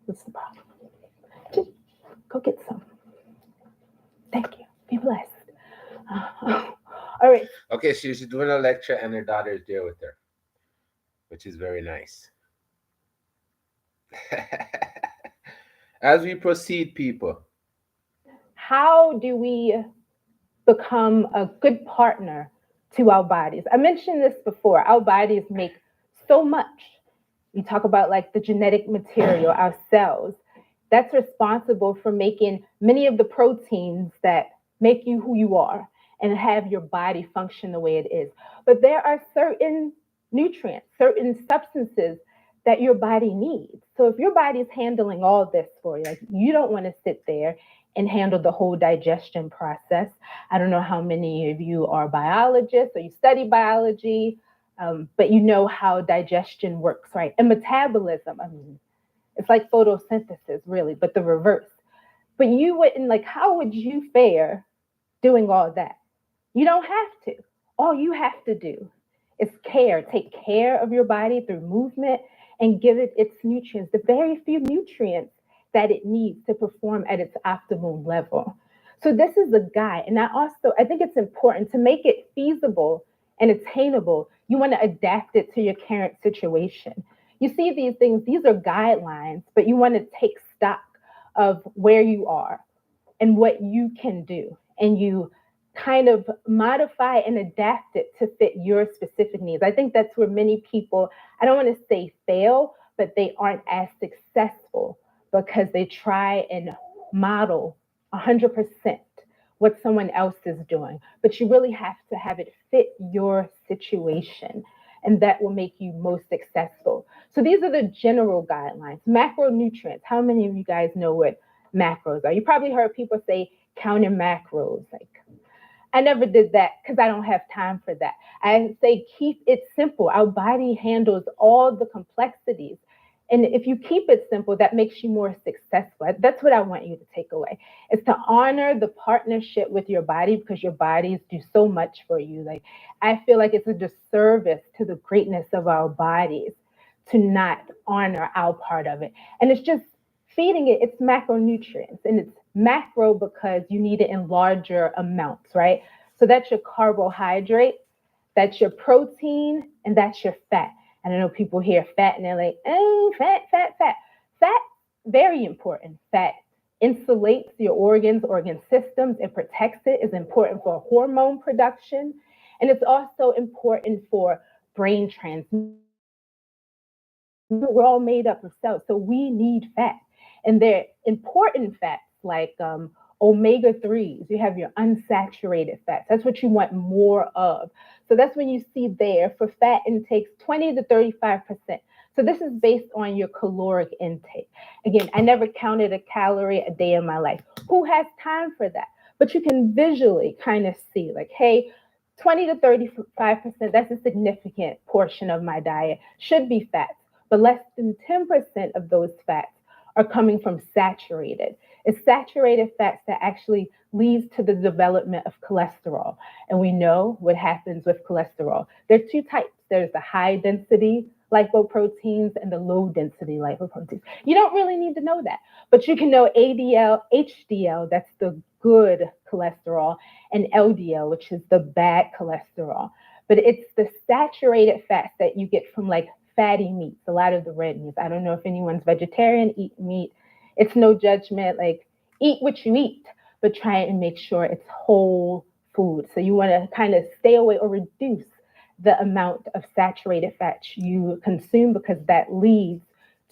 what's the problem? Just go get some. Thank you. Be blessed. All right. Okay, she's doing a lecture and her daughter is there with her, which is very nice. As we proceed, people. How do we become a good partner to our bodies? I mentioned this before. Our bodies make so much. We talk about like the genetic material, our cells. That's responsible for making many of the proteins that make you who you are and have your body function the way it is. But there are certain nutrients, certain substances that your body needs. So if your body's handling all this for you, like you don't want to sit there and handle the whole digestion process. I don't know how many of you are biologists or you study biology, but you know how digestion works, right? And metabolism, I mean, it's like photosynthesis, really, but the reverse. But you wouldn't, like, how would you fare doing all that? You don't have to. All you have to do is care. Take care of your body through movement and give it its nutrients, the very few nutrients that it needs to perform at its optimal level. So this is the guide. And I think it's important to make it feasible and attainable. You want to adapt it to your current situation. You see these things, these are guidelines, but you want to take stock of where you are and what you can do. And you kind of modify and adapt it to fit your specific needs. I think that's where many people, I don't want to say fail, but they aren't as successful because they try and model 100% what someone else is doing. But you really have to have it fit your situation, and that will make you most successful. So these are the general guidelines. Macronutrients. How many of you guys know what macros are? You probably heard people say counting macros. Like, I never did that because I don't have time for that. I say keep it simple. Our body handles all the complexities. And if you keep it simple, that makes you more successful. That's what I want you to take away, is to honor the partnership with your body, because your bodies do so much for you. Like, I feel like it's a disservice to the greatness of our bodies to not honor our part of it. And it's just feeding it its macronutrients. And it's macro because you need it in larger amounts, right? So that's your carbohydrate, that's your protein, and that's your fat. And I know people hear fat and they're like, oh, fat, fat, fat. Fat, very important. Fat insulates your organ systems, it protects it, is important for hormone production, and it's also important for brain transmission. We're all made up of cells, so we need fat. And they're important fats like omega 3s. You have your unsaturated fats. That's what you want more of. So that's when you see there for fat intakes 20 to 35%. So this is based on your caloric intake. Again, I never counted a calorie a day in my life. Who has time for that? But you can visually kind of see, like, hey, 20 to 35%, that's a significant portion of my diet, should be fats. But less than 10% of those fats are coming from saturated. It's saturated fats that actually leads to the development of cholesterol. And we know what happens with cholesterol. There's two types. There's the high density lipoproteins and the low density lipoproteins. You don't really need to know that, but you can know ADL, HDL, that's the good cholesterol, and LDL, which is the bad cholesterol. But it's the saturated fats that you get from like fatty meats, a lot of the red meats. I don't know if anyone's vegetarian, eat meat. It's no judgment, like eat what you eat, but try and make sure it's whole food. So you want to kind of stay away or reduce the amount of saturated fats you consume, because that leads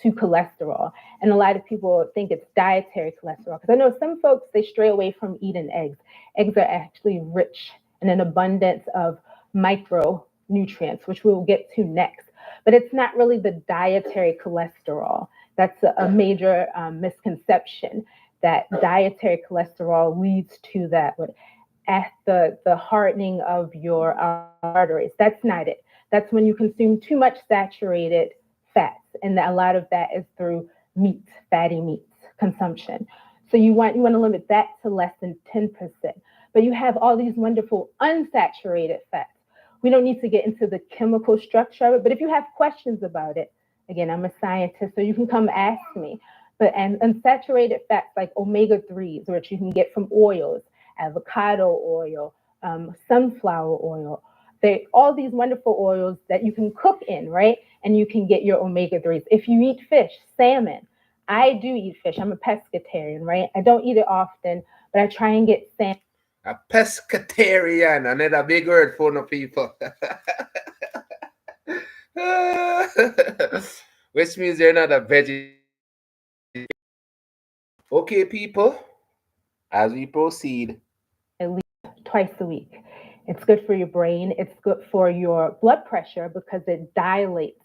to cholesterol. And a lot of people think it's dietary cholesterol, because I know some folks, they stray away from eating eggs. Eggs are actually rich in an abundance of micronutrients, which we'll get to next. But it's not really the dietary cholesterol. That's a major misconception, that dietary cholesterol leads to that, at the hardening of your arteries. That's not it. That's when you consume too much saturated fats, and a lot of that is through meats, fatty meats consumption. So you want to limit that to less than 10%. But you have all these wonderful unsaturated fats. We don't need to get into the chemical structure of it, but if you have questions about it, again, I'm a scientist, so you can come ask me. But and unsaturated fats like omega 3s, which you can get from oils, avocado oil, sunflower oil. All these wonderful oils that you can cook in, right? And you can get your omega 3s. If you eat fish, salmon, I do eat fish. I'm a pescatarian, right? I don't eat it often, but I try and get salmon. A pescatarian, another big word for no people. Which means you're not a vegetarian. Okay, people, as we proceed. At least twice a week. It's good for your brain. It's good for your blood pressure because it dilates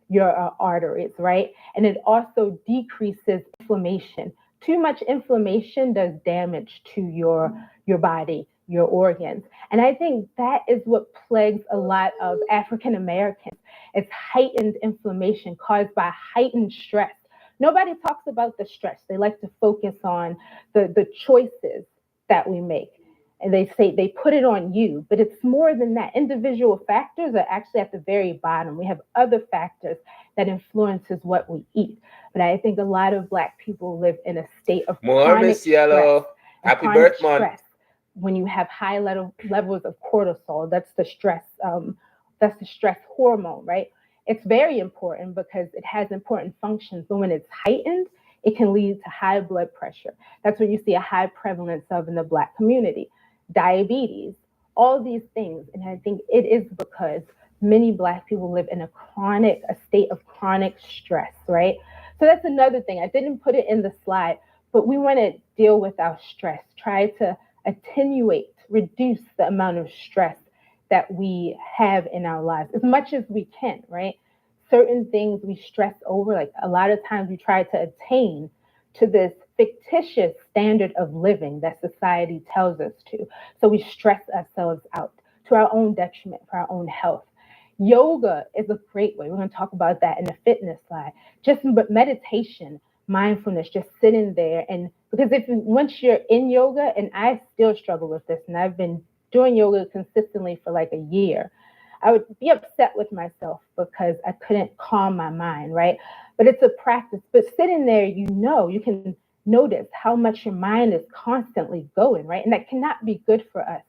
your arteries, right? And it also decreases inflammation. Too much inflammation does damage to your body, your organs. And I think that is what plagues a lot of African Americans. It's heightened inflammation caused by heightened stress. Nobody talks about the stress. They like to focus on the choices that we make. And they say they put it on you, but it's more than that. Individual factors are actually at the very bottom. We have other factors that influences what we eat. But I think a lot of Black people live in a state of More chronic Miss stress. Yellow. Happy birthday, man. Stress. When you have high levels of cortisol, that's the stress hormone, right? It's very important because it has important functions, but when it's heightened, it can lead to high blood pressure. That's what you see a high prevalence of in the Black community. Diabetes, all these things. And I think it is because many Black people live in a state of chronic stress, right? So that's another thing. I didn't put it in the slide, but we want to deal with our stress, try to attenuate, reduce the amount of stress that we have in our lives as much as we can, right? Certain things we stress over, like a lot of times we try to attain to this fictitious standard of living that society tells us to. So we stress ourselves out to our own detriment, for our own health. Yoga is a great way. We're going to talk about that in the fitness slide. Just meditation, mindfulness, just sitting there. And because once you're in yoga, and I still struggle with this, and I've been doing yoga consistently for like a year, I would be upset with myself because I couldn't calm my mind, right? But it's a practice. But sitting there, you can notice how much your mind is constantly going, right? And that cannot be good for us.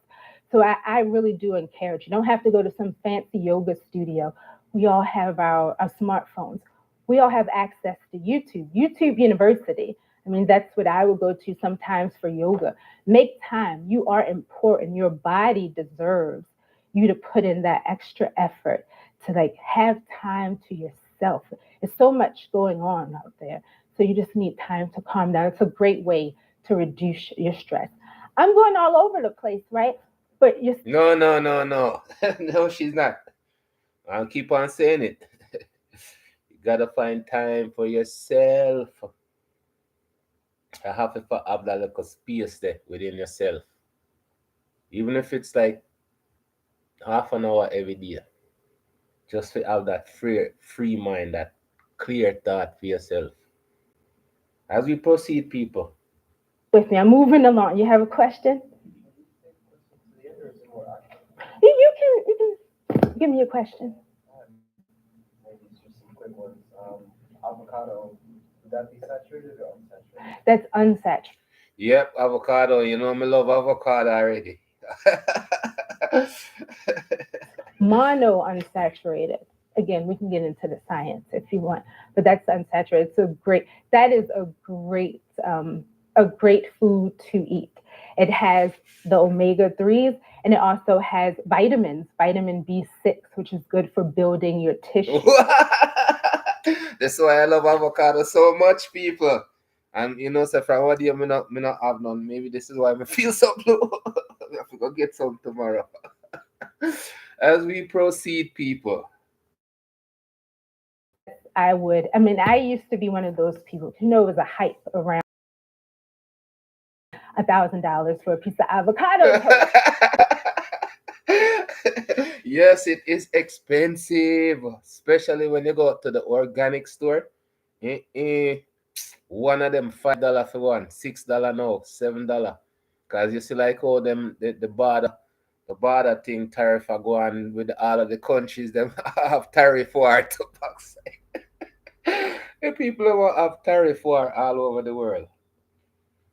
So I really do encourage you. Don't have to go to some fancy yoga studio. We all have our smartphones. We all have access to YouTube University. I mean, that's what I would go to sometimes for yoga. Make time. You are important. Your body deserves you to put in that extra effort to like have time to yourself. There's so much going on out there. So you just need time to calm down. It's a great way to reduce your stress. I'm going all over the place, right? But you're No. No, she's not. I'll keep on saying it. You gotta find time for yourself. I have to have that little space there within yourself. Even if it's like half an hour every day. Just to have that free mind, that clear thought for yourself. As we proceed, people. with me. I'm moving along. You have a question? You can give me a question. Maybe it's just some quick ones. Avocado, would that be saturated or unsaturated? That's unsaturated. Yep, avocado. You know me love avocado already. Mono unsaturated. Again, we can get into the science if you want, but that's unsaturated. That is a great food to eat. It has the omega-3s, and it also has vitamins, vitamin B6, which is good for building your tissue. That's why I love avocado so much, people. And you know, so from what day me not have none. Maybe this is why I feel so blue. I have to go get some tomorrow. As we proceed, people. I used to be one of those people, it was a hype around $1,000 for a piece of avocado toast. Yes, it is expensive, especially when you go to the organic store. One of them $5 for one, $6 now, $7. Cause you see like how them the border thing tariff are going with all of the countries them have tariff war to backside. The people will have tariff war all over the world.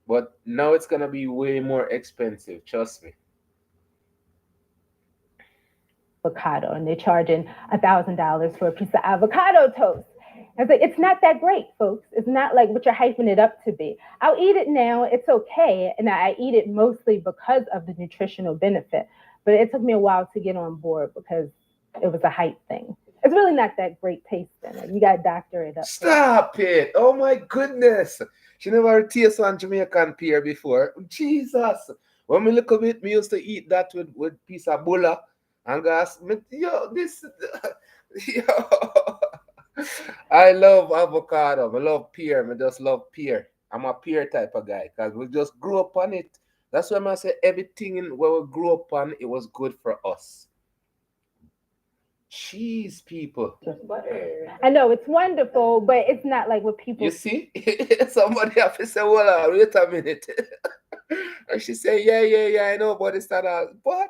But now it's gonna be way more expensive, trust me. Avocado, and they're charging $1,000 for a piece of avocado toast. I was like, it's not that great, folks. It's not like what you're hyping it up to be. I'll eat it now. It's okay. And I eat it mostly because of the nutritional benefit. But it took me a while to get on board because it was a hype thing. It's really not that great tasting. Like, you got to doctor it up. Stop it. Oh, my goodness. She never tasted on Jamaican pear before. Jesus. When we look a bit, me used to eat that with piece of bulla and gas. Yo, this, yo. I love avocado. I love pear. I just love pear. I'm a pear type of guy because we just grew up on it. That's why I say everything in where we grew up on, it was good for us. Cheese, people. Just butter. I know it's wonderful, but it's not like what people. You see? Somebody have to say, well, wait a minute. And she say, yeah, I know, but it's not all. But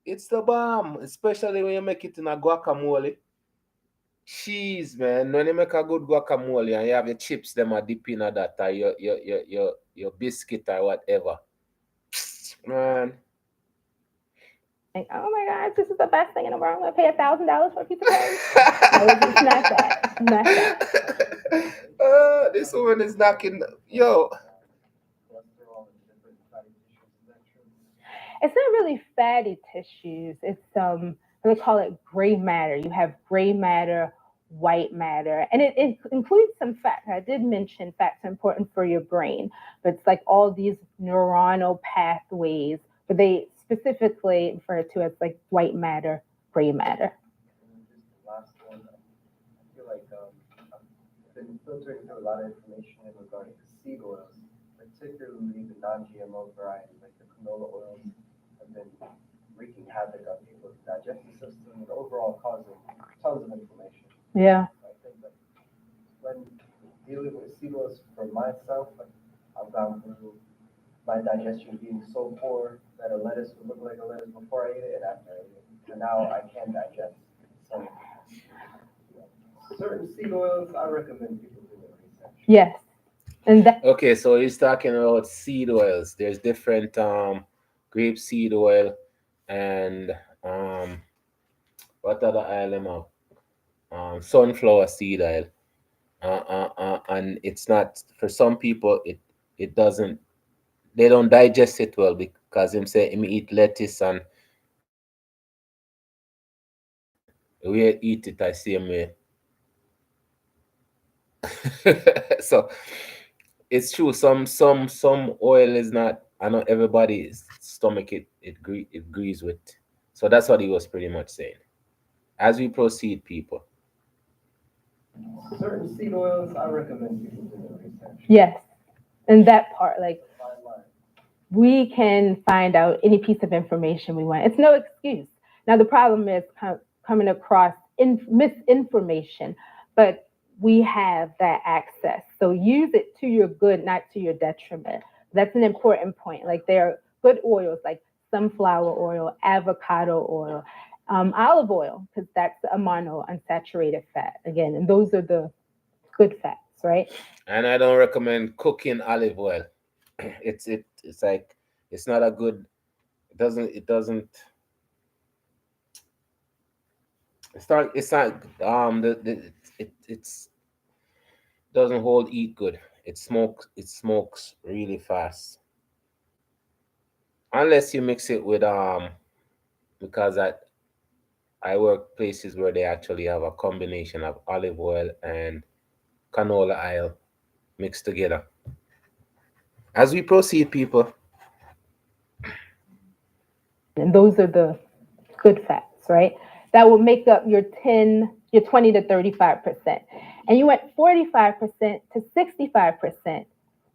it's the bomb, especially when you make it in a guacamole. Cheese, man. When you make a good guacamole and you have your chips, them are dip in that, or your biscuit or whatever. Man. Like, oh my gosh, this is the best thing in the world. I'm gonna pay $1,000 for a piece of toast. No, it's not that. It's not that. This woman is knocking. Yo. Cholesterol and different fatty tissues. Is that true? It's not really fatty tissues. It's they call it gray matter. You have gray matter, white matter, and it includes some fat. I did mention fats are important for your brain, but it's like all these neuronal pathways, but they specifically refer to as like white matter, gray matter. And then just the last one, I feel like I've been filtering through a lot of information regarding the seed oils, particularly the non-GMO varieties, like the canola oils, have been wreaking havoc on people's digestive system and overall causing tons of inflammation. Yeah. I think that when dealing with seed oils for myself, like I've gone through my digestion being so poor that a lettuce would look like a lettuce before I ate it and after I ate it. And now I can digest. So, certain seed oils, I recommend people do their research. Yes. And that. Okay, so he's talking about seed oils. There's different grape seed oil and what other oil am I? Sunflower seed oil. And it's not for some people. It doesn't. They don't digest it well because him say him eat lettuce and we eat it the same way. So it's true. Some oil is not. I know everybody's stomach it agrees with. So that's what he was pretty much saying. As we proceed, people. Certain seed oils, I recommend people do their research. Yes. And that part, like, Fine line. we can find out any piece of information we want. It's no excuse. Now, the problem is coming across misinformation, but we have that access. So use it to your good, not to your detriment. That's an important point. Like, there are good oils like sunflower oil, avocado oil, olive oil, because that's a monounsaturated fat. Again, and those are the good fats, right? And I don't recommend cooking olive oil. It's like it's not a good. It's doesn't hold heat good. It smokes really fast. Unless you mix it with because I work places where they actually have a combination of olive oil and canola oil mixed together. As we proceed, people. And those are the good fats, right? That will make up your 20 to 35%. And you want 45% to 65%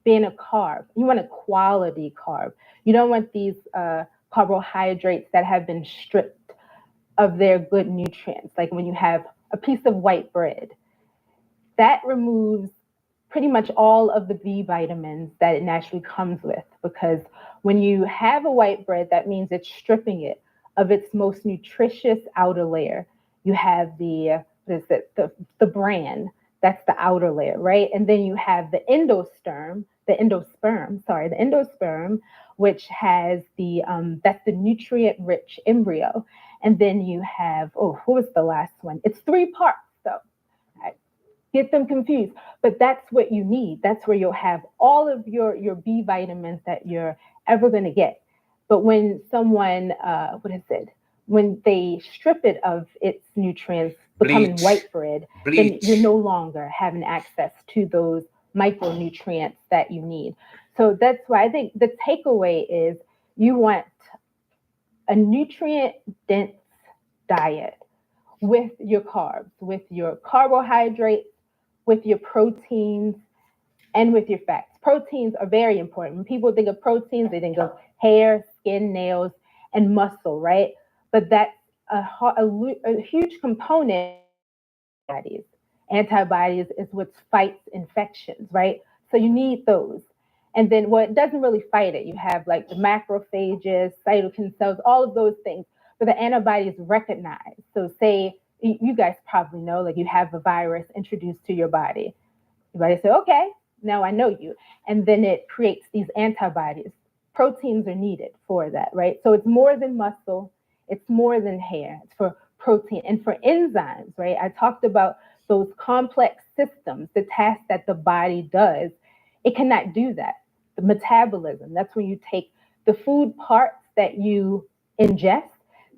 being a carb. You want a quality carb. You don't want these carbohydrates that have been stripped of their good nutrients. Like when you have a piece of white bread, that removes pretty much all of the B vitamins that it naturally comes with, because when you have a white bread, that means it's stripping it of its most nutritious outer layer. You have the bran, that's the outer layer, right? And then you have the endosperm, which has that's the nutrient-rich embryo. And then you have, what was the last one? It's 3 parts, though. Get them confused, but that's what you need. That's where you'll have all of your B vitamins that you're ever going to get. But when someone, when they strip it of its nutrients, becoming white bread, then you're no longer having access to those micronutrients that you need. So that's why I think the takeaway is you want a nutrient-dense diet with your carbs, with your carbohydrates, with your proteins, and with your fats. Proteins are very important. When people think of proteins, they think of hair, skin, nails, and muscle, right? But that's a huge component of antibodies. Antibodies is what fights infections, right? So you need those. And then, well, it doesn't really fight it. You have like the macrophages, cytokine cells, all of those things. But the antibodies recognize. So say, you guys probably know, like you have a virus introduced to your body. Your body say, okay, now I know you. And then it creates these antibodies. Proteins are needed for that, right? So it's more than muscle. It's more than hair. It's for protein and for enzymes, right? I talked about those complex systems, the tasks that the body does. It cannot do that. The metabolism, that's when you take the food parts that you ingest,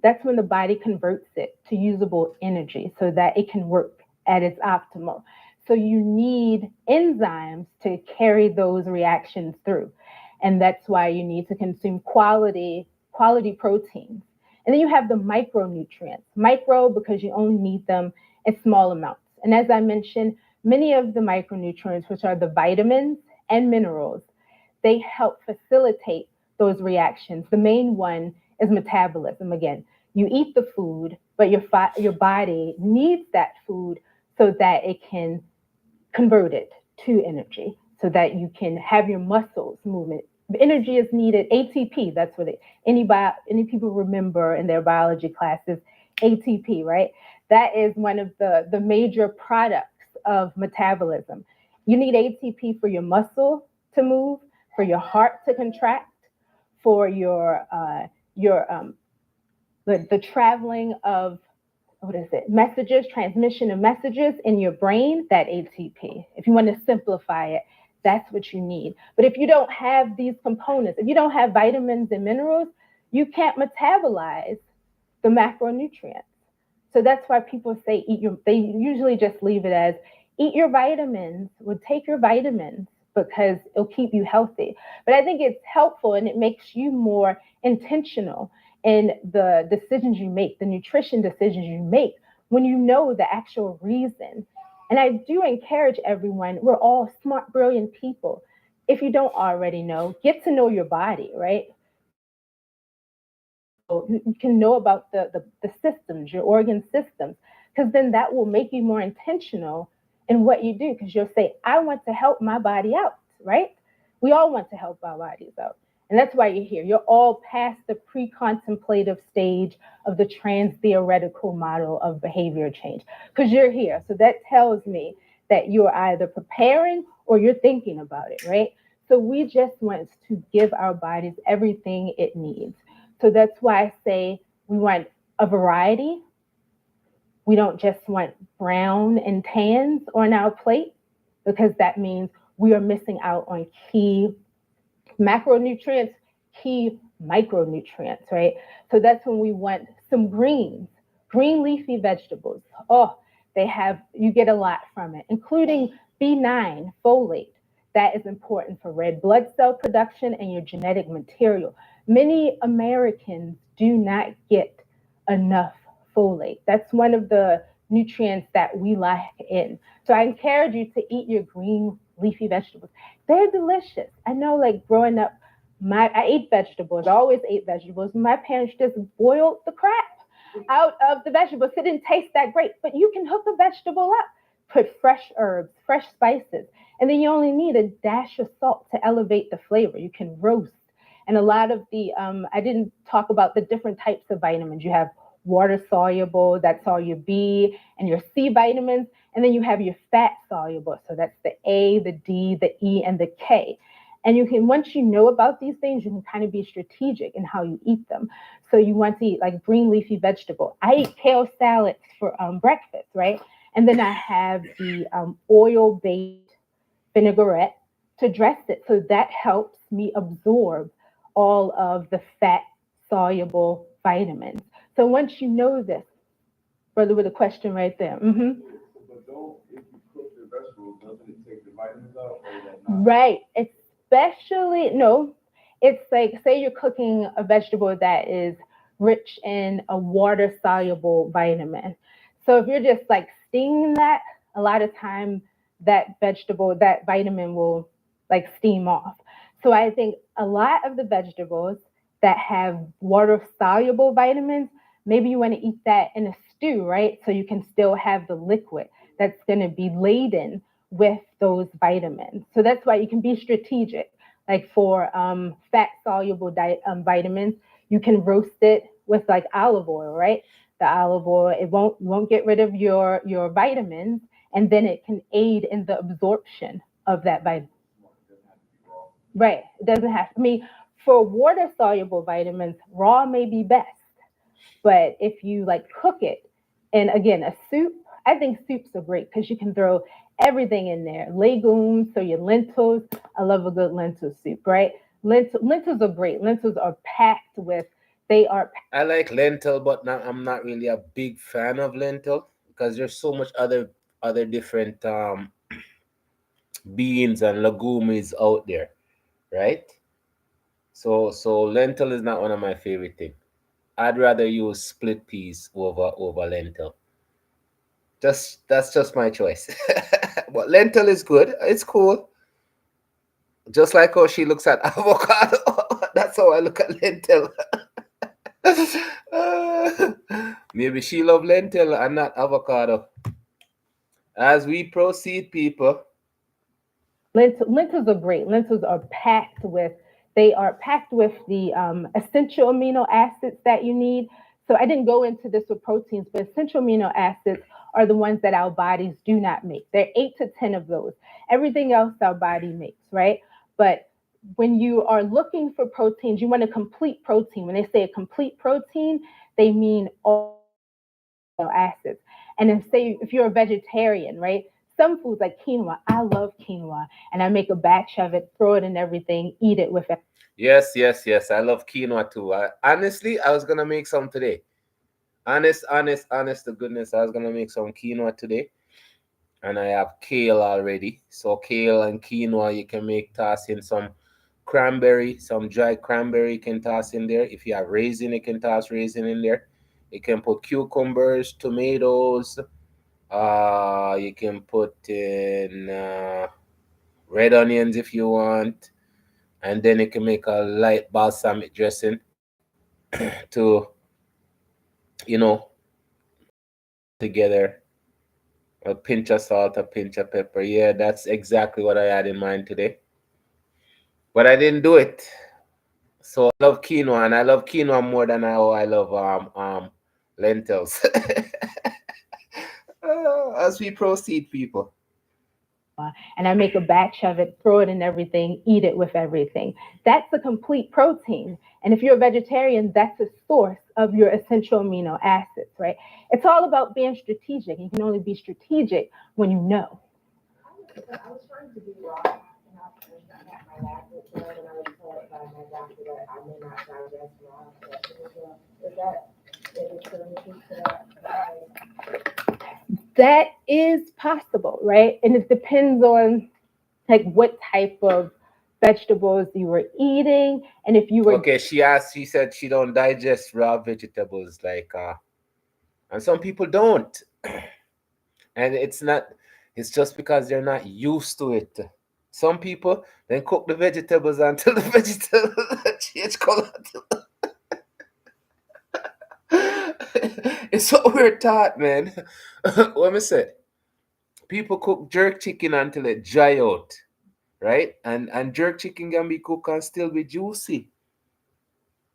that's when the body converts it to usable energy so that it can work at its optimal. So you need enzymes to carry those reactions through. And that's why you need to consume quality proteins. And then you have the micronutrients. Micro because you only need them in small amounts. And as I mentioned, many of the micronutrients, which are the vitamins and minerals, they help facilitate those reactions. The main one is metabolism. Again, you eat the food, but your body needs that food so that it can convert it to energy, so that you can have your muscles movement. Energy is needed. ATP, that's what any people remember in their biology classes, ATP, right? That is one of the major products of metabolism. You need ATP for your muscle to move, for your heart to contract, for the traveling of transmission of messages in your brain, that ATP. If you want to simplify it, that's what you need. But if you don't have these components, if you don't have vitamins and minerals, you can't metabolize the macronutrients. So that's why people say they usually just leave it as eat your vitamins, take your vitamins because it'll keep you healthy. But I think it's helpful and it makes you more intentional in the decisions you make, the nutrition decisions you make when you know the actual reason. And I do encourage everyone, we're all smart, brilliant people. If you don't already know, get to know your body, right? You can know about the systems, your organ systems, because then that will make you more intentional in what you do, because you'll say, I want to help my body out, right? We all want to help our bodies out. And that's why you're here. You're all past the pre-contemplative stage of the trans-theoretical model of behavior change, because you're here. So that tells me that you're either preparing or you're thinking about it, right? So we just want to give our bodies everything it needs. So that's why I say we want a variety. We don't just want brown and tans on our plate, because that means we are missing out on key macronutrients, key micronutrients, right? So that's when we want some greens, green leafy vegetables. Oh, you get a lot from it, including B9, folate. That is important for red blood cell production and your genetic material. Many Americans do not get enough folate. That's one of the nutrients that we lack in. So I encourage you to eat your green leafy vegetables. They're delicious. I know, like growing up, I ate vegetables. I always ate vegetables. My parents just boiled the crap out of the vegetables. It didn't taste that great, but you can hook a vegetable up. Put fresh herbs, fresh spices, and then you only need a dash of salt to elevate the flavor. You can roast. And a lot of I didn't talk about the different types of vitamins. You have water soluble, that's all your B and your C vitamins. And then you have your fat soluble. So that's the A, the D, the E, and the K. And you can, once you know about these things, you can kind of be strategic in how you eat them. So you want to eat like green leafy vegetable. I eat kale salads for breakfast, right? And then I have the oil-based vinaigrette to dress it. So that helps me absorb all of the fat-soluble vitamins. So once you know this, brother, with a question right there. Mm-hmm. But if you cook the vegetables, doesn't it take the vitamins out? Or is that not? Right. especially, no, it's like, say you're cooking a vegetable that is rich in a water soluble vitamin. So if you're just like steaming that, a lot of time that vegetable, that vitamin will like steam off. So I think a lot of the vegetables that have water soluble vitamins, maybe you want to eat that in a stew, right? So you can still have the liquid that's going to be laden with those vitamins. So that's why you can be strategic. Like for fat soluble vitamins, you can roast it with like olive oil, right? The olive oil, it won't get rid of your vitamins, and then it can aid in the absorption of that vitamin. Right. It doesn't have. I mean, for water soluble vitamins, raw may be best, but if you like cook it, and again, a soup, I think soups are great because you can throw everything in there. Legumes, so your lentils. I love a good lentil soup, right? Lentils are great. Lentils are packed with. They are. I like lentil, but I'm not really a big fan of lentil because there's so much other different beans and legumes out there, right? So lentil is not one of my favorite things. I'd rather use split peas over lentil. Just that's just my choice. But lentil is good. It's cool. Just like how she looks at avocado. That's how I look at lentil. Maybe she love lentil and not avocado. As we proceed, people. Lentils are great. Lentils are packed with. They are packed with the essential amino acids that you need. So I didn't go into this with proteins, but essential amino acids are the ones that our bodies do not make. There are 8 to 10 of those. Everything else our body makes, right? But when you are looking for proteins, you want a complete protein. When they say a complete protein, they mean all acids. And then say if you're a vegetarian, right? Some foods like quinoa, I love quinoa, and I make a batch of it, throw it in everything, eat it with it. Yes, yes, yes. I love quinoa too. Honestly, I was gonna make some today. Honest to goodness, I was gonna make some quinoa today, and I have kale already. So kale and quinoa, you can make toss in some cranberry, some dried cranberry. You can toss in there. If you have raisin, you can toss raisin in there. You can put cucumbers, tomatoes. You can put in red onions if you want, and then you can make a light balsamic dressing to, you know, together. A pinch of salt, a pinch of pepper. Yeah, that's exactly what I had in mind today. But I didn't do it. So I love quinoa, and I love quinoa more than I love lentils. As we proceed, people. And I make a batch of it, throw it in everything, eat it with everything. That's a complete protein. And if you're a vegetarian, that's a source of your essential amino acids, right? It's all about being strategic. You can only be strategic when you know. I was trying to be raw, and I had my lab report, and I was told by my doctor that I may not digest raw vegetables. Is that any truth to that? That is possible, right? And it depends on like what type of vegetables you were eating, and if you were. Okay, she said she don't digest raw vegetables like and some people don't. And it's just because they're not used to it. Some people then cook the vegetables until the vegetables change color. It's what we're taught, man. What me say? People cook jerk chicken until it dry out, right? And jerk chicken can be cooked and still be juicy.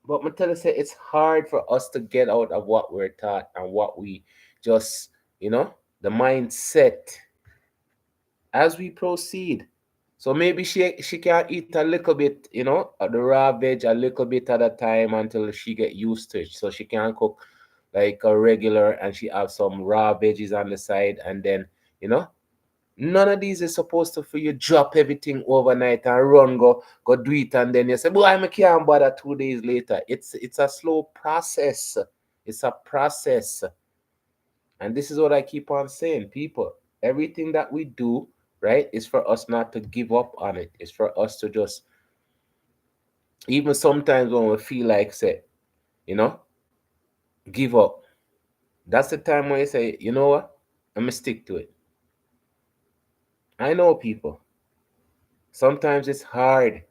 But me tell you, say it's hard for us to get out of what we're taught and what we just, the mindset as we proceed. So maybe she can eat a little bit, of the raw veg a little bit at a time until she get used to it. So she can cook like a regular and she have some raw veggies on the side and then, you know, none of these is supposed to for you drop everything overnight and run go do it and then you say, boy, I can't bother 2 days later. It's a slow process. It's a process. And this is what I keep on saying, people. Everything that we do right? It's for us not to give up on it. It's for us to just, even sometimes when we feel like, say, you know, give up. That's the time when you say, you know what? I'm gonna stick to it. I know people. Sometimes it's hard.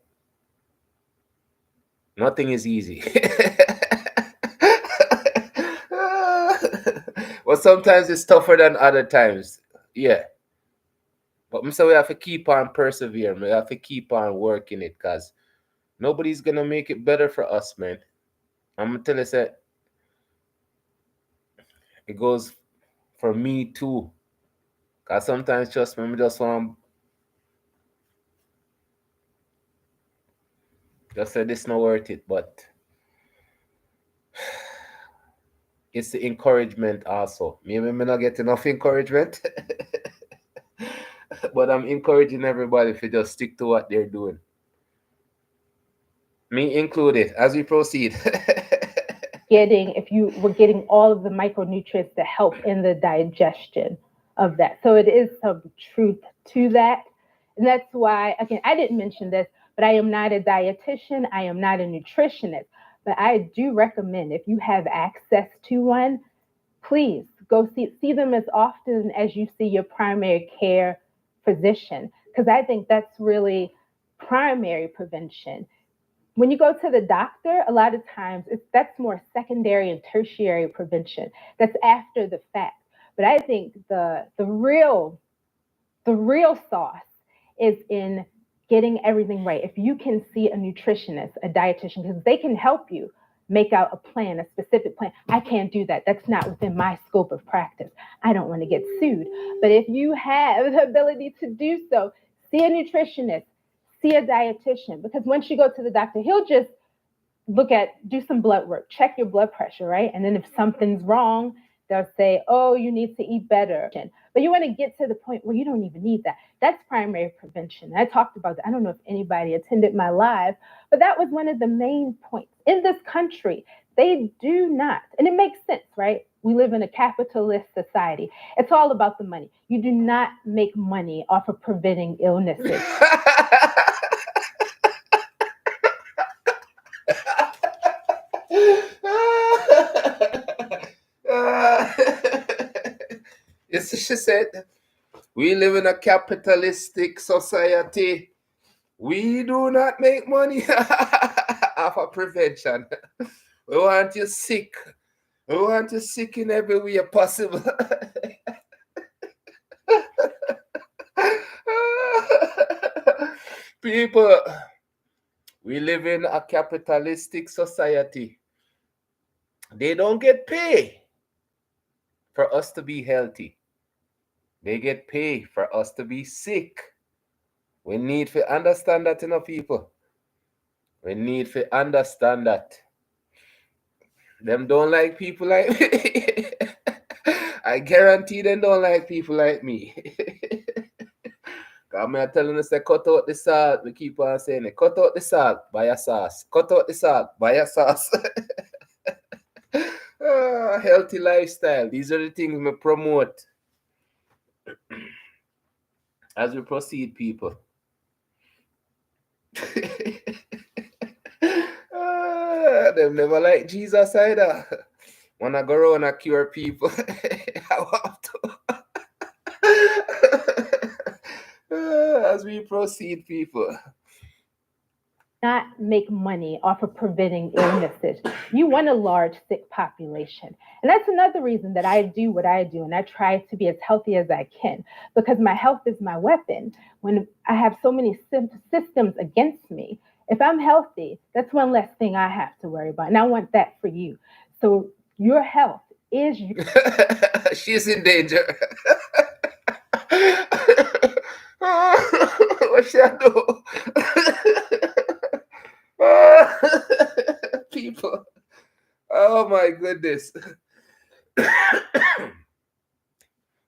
Nothing is easy. Well, sometimes it's tougher than other times. Yeah. But so we have to keep on persevering. We have to keep on working it because nobody's gonna make it better for us, man. I'm gonna tell you that it goes for me too. Cause sometimes trust me, I just want just say this not worth it, but it's the encouragement also. Maybe I not get enough encouragement. But I'm encouraging everybody to just stick to what they're doing. Me included, as we proceed. If you were getting all of the micronutrients to help in the digestion of that. So it is some truth to that. And that's why, again, I didn't mention this, but I am not a dietitian. I am not a nutritionist. But I do recommend, if you have access to one, please go see them as often as you see your primary care physician, because I think that's really primary prevention. When you go to the doctor, a lot of times that's more secondary and tertiary prevention. That's after the fact. But I think the real sauce is in getting everything right. If you can see a nutritionist, a dietitian, because they can help you make out a plan, a specific plan. I can't do that. That's not within my scope of practice. I don't want to get sued. But if you have the ability to do so, see a nutritionist, see a dietitian, because once you go to the doctor, he'll just do some blood work, check your blood pressure, right? And then if something's wrong, they'll say, oh, you need to eat better. But you want to get to the point where you don't even need that. That's primary prevention. I talked about that. I don't know if anybody attended my live, but that was one of the main points. In this country, they do not, and it makes sense, right? We live in a capitalist society. It's all about the money. You do not make money off of preventing illnesses. Yes, she said, we live in a capitalistic society. We do not make money off of prevention. We want you sick. We want you sick in every way possible. People, we live in a capitalistic society. They don't get paid for us to be healthy. They get paid for us to be sick. We need to understand that, people. We need to understand that. Them don't like people like me. I guarantee them don't like people like me. I'm telling us, cut out the salt. We keep on saying it. Cut out the salt, buy a sauce. Cut out the salt, buy a sauce. Healthy lifestyle. These are the things we promote as we proceed, people. Them never like Jesus either. Wanna go around and cure people. I have to. As we proceed, people. Not make money off of preventing illnesses. You want a large sick population. And that's another reason that I do what I do. And I try to be as healthy as I can, because my health is my weapon. When I have so many systems against me, if I'm healthy, that's one less thing I have to worry about. And I want that for you. So your health is She's in danger. What should I do? People. Oh my goodness.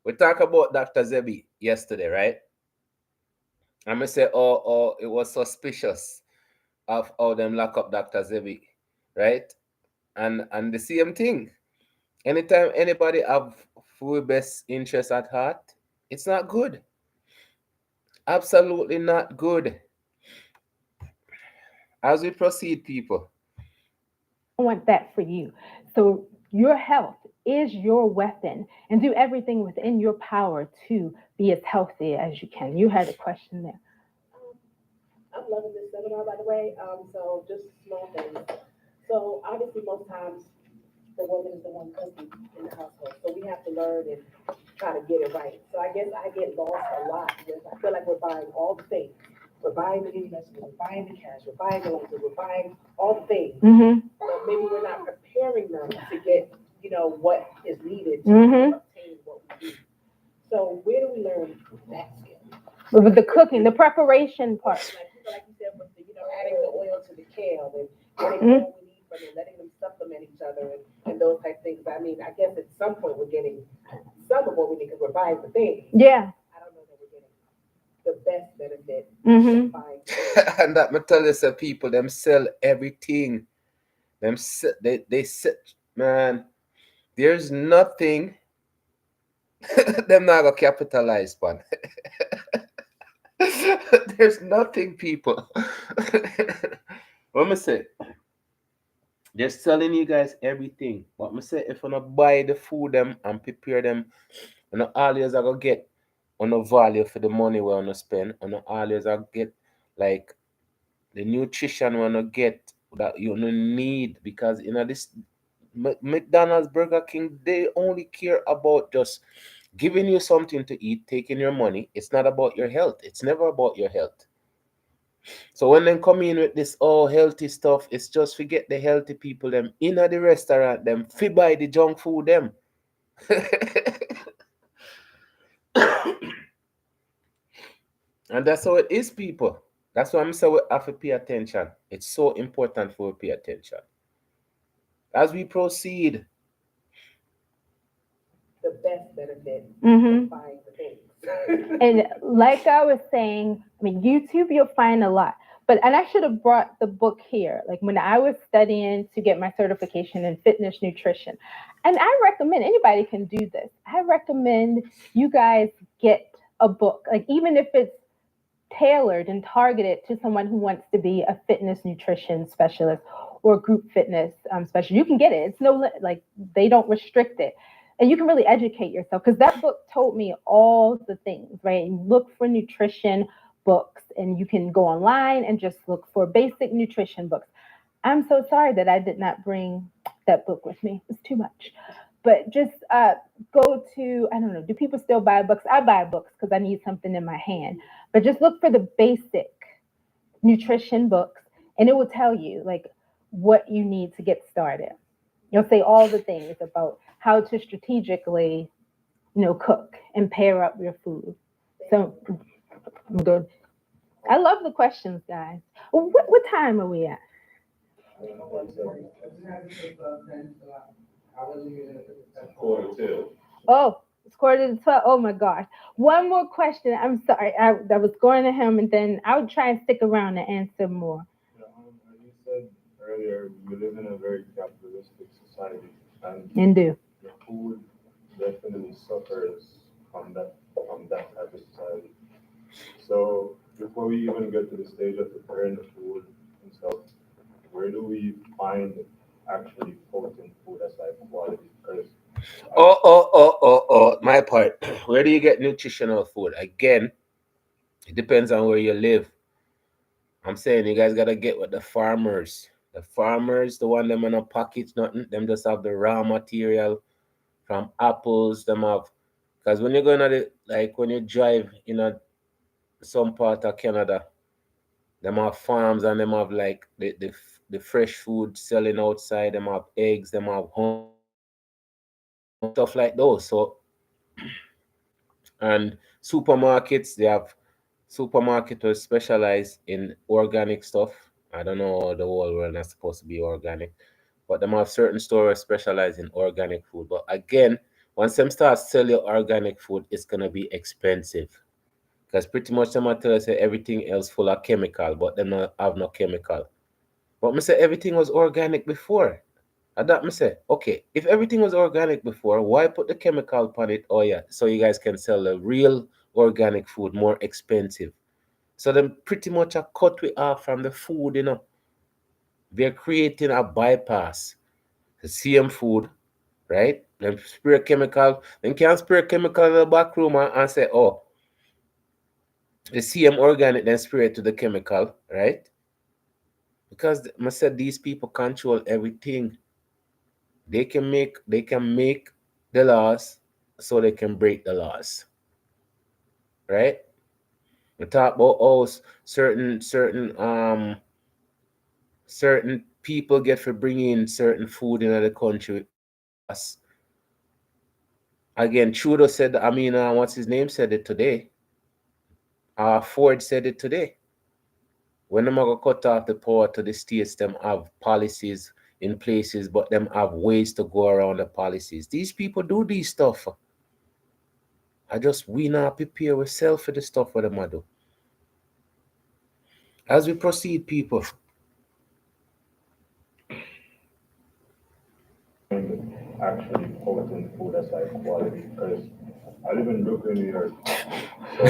We talked about Dr. Zebi yesterday, right? I'm gonna say, oh, it was suspicious of how them lock up Dr. Zebi, right? And the same thing. Anytime anybody have full best interest at heart, it's not good. Absolutely not good. As we proceed, people. I want that for you. So your health is your weapon, and do everything within your power to be as healthy as you can. You had a question there. Um, I'm loving this seminar, by the way. So just small things. So obviously, most times the woman is the one cooking in the household, so we have to learn and try to get it right. So I guess I get lost a lot with. I feel like we're buying all the things. We're buying the investment. We're buying the cash. We're buying the lenses. We're buying all the things. Mm-hmm. But maybe we're not preparing them to get, what is needed to obtain what we need. So where do we learn that skill? With the cooking, the preparation part. Like you said, with the, adding the oil to the kale and getting what we need from it, letting them supplement each other and those type of things. I mean, I guess at some point we're getting some of what we need because we're buying the things. Yeah. I don't know that we're getting the best benefit Mm-hmm. of buying things. And that me tell you, say people them sell everything. They sell, man. There's nothing them not gonna capitalize on. There's nothing, people. What me say? They're selling you guys everything. But me say if you not buy the food them and prepare them, you know always I gonna get on no value for the money we wanna spend. And always I get like the nutrition we wanna get that you no need because this McDonald's, Burger King, they only care about just giving you something to eat, taking your money. It's not about your health. It's never about your health. So when they come in with this healthy stuff, it's just forget the healthy people them in at the restaurant them fi buy the junk food them. And that's how it is, people. That's why I'm saying we have to pay attention. It's so important for we pay attention. As we proceed, The best benefit Mm-hmm. of buying the things. And like I was saying, I mean, YouTube, you'll find a lot. And I should have brought the book here. Like when I was studying to get my certification in fitness nutrition. And I recommend anybody can do this. I recommend you guys get a book, like even if it's tailored and targeted to someone who wants to be a fitness nutrition specialist or group fitness specialist. You can get it. It's like they don't restrict it. And you can really educate yourself because that book told me all the things, right? You look for nutrition books and you can go online and just look for basic nutrition books. I'm so sorry that I did not bring that book with me. It's too much. But just go to, I don't know, do people still buy books? I buy books because I need something in my hand. But just look for the basic nutrition books and it will tell you like what you need to get started. You'll say all the things about how to strategically, cook and pair up your food. So I'm good. I love the questions, guys. What time are we at? Oh, it's 11:45. Oh my gosh. One more question. I'm sorry. I was going to him and then I would try and stick around and answer more. Yeah, as you said earlier, we live in a very capitalistic society, and And do. the food definitely suffers from that type of society. So before we even get to the stage of preparing the food and stuff, where do we find actually potent food that's like quality? Because my part. Where do you get nutritional food? Again, it depends on where you live. I'm saying you guys gotta get with the farmers. The farmers, the one them in a pockets, nothing. Them just have the raw material from apples. Them have because when you're going to when you drive in some part of Canada, them have farms and them have like the fresh food selling outside. Them have eggs. Them have stuff like those. So and supermarkets, they have supermarketers specialize in organic stuff. I don't know the whole world that's supposed to be organic, but them have certain stores specialize in organic food. But again, once them start sell your organic food, it's gonna be expensive. Because pretty much them tell us that everything else full of chemical, but them not have no chemical. But me say everything was organic before. And that me say, okay, if everything was organic before, why put the chemical upon it? Oh yeah, so you guys can sell the real organic food more expensive. So them pretty much are cut we off from the food, They're creating a bypass. The same food, right? Them spray chemical, them can spray chemical in the back room and say, oh, the same organic, then spray it to the chemical, right? Because I said these people control everything. They can make the laws so they can break the laws, right? We talk about how certain people get for bringing certain food into the country with laws. Again, Trudeau said, what's his name said it today. Ford said it today. When them are gonna cut off the power to the states, them have policies in places, but them have ways to go around the policies. These people do these stuff. I just we not prepare ourselves for the stuff what them a do. As we proceed, people. Actually potent food as high quality because I live in Brooklyn, New York. So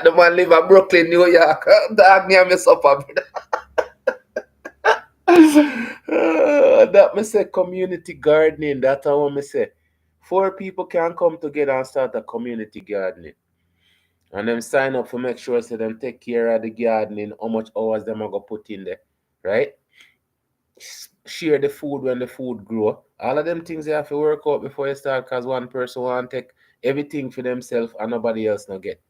The man live in Brooklyn, New York. Dog me and me supper, brother. That me say community gardening. That's how me say. 4 people can come together and start a community gardening. And them sign up for make sure so them take care of the gardening, how much hours them are gonna put in there. Right? Share the food when the food grow. All of them things you have to work out before you start because one person want to take everything for themselves and nobody else not get.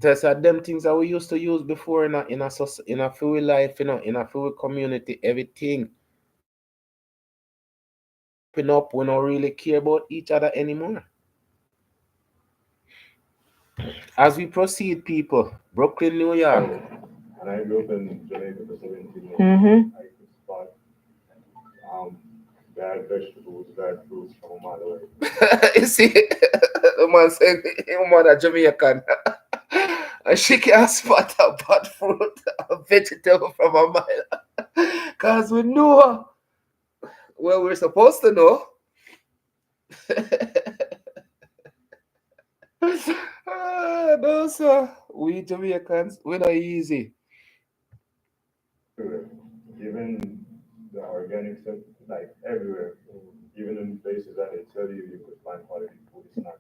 That's them things that we used to use before in a full life, in a full community, everything. Open up, we don't really care about each other anymore. As we proceed, people, Brooklyn, New York. and I grew up in Jamaica for 17 years. Mm-hmm. I could spot bad vegetables, bad fruits from a mile away. You see, the man said, your mother Jamaican. And she can't spot a bad fruit, a vegetable from a mile. Because we know what we're supposed to know. No, sir. We Jamaicans, we're not easy. Everywhere. Even the organic stuff, like everywhere. Even in places that they tell you could find quality food, it's not.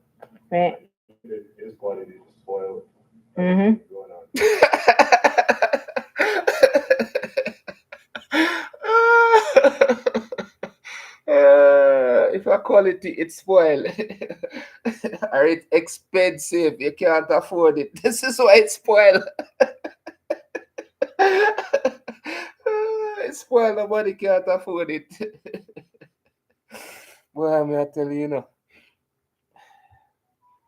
Right. Even if it is quality, the soil, Mm-hmm. going on. If a quality it's spoiled or it's expensive, you can't afford it. This is why it's spoiled. It's spoiled, nobody can't afford it. Boy, I'm gonna tell you,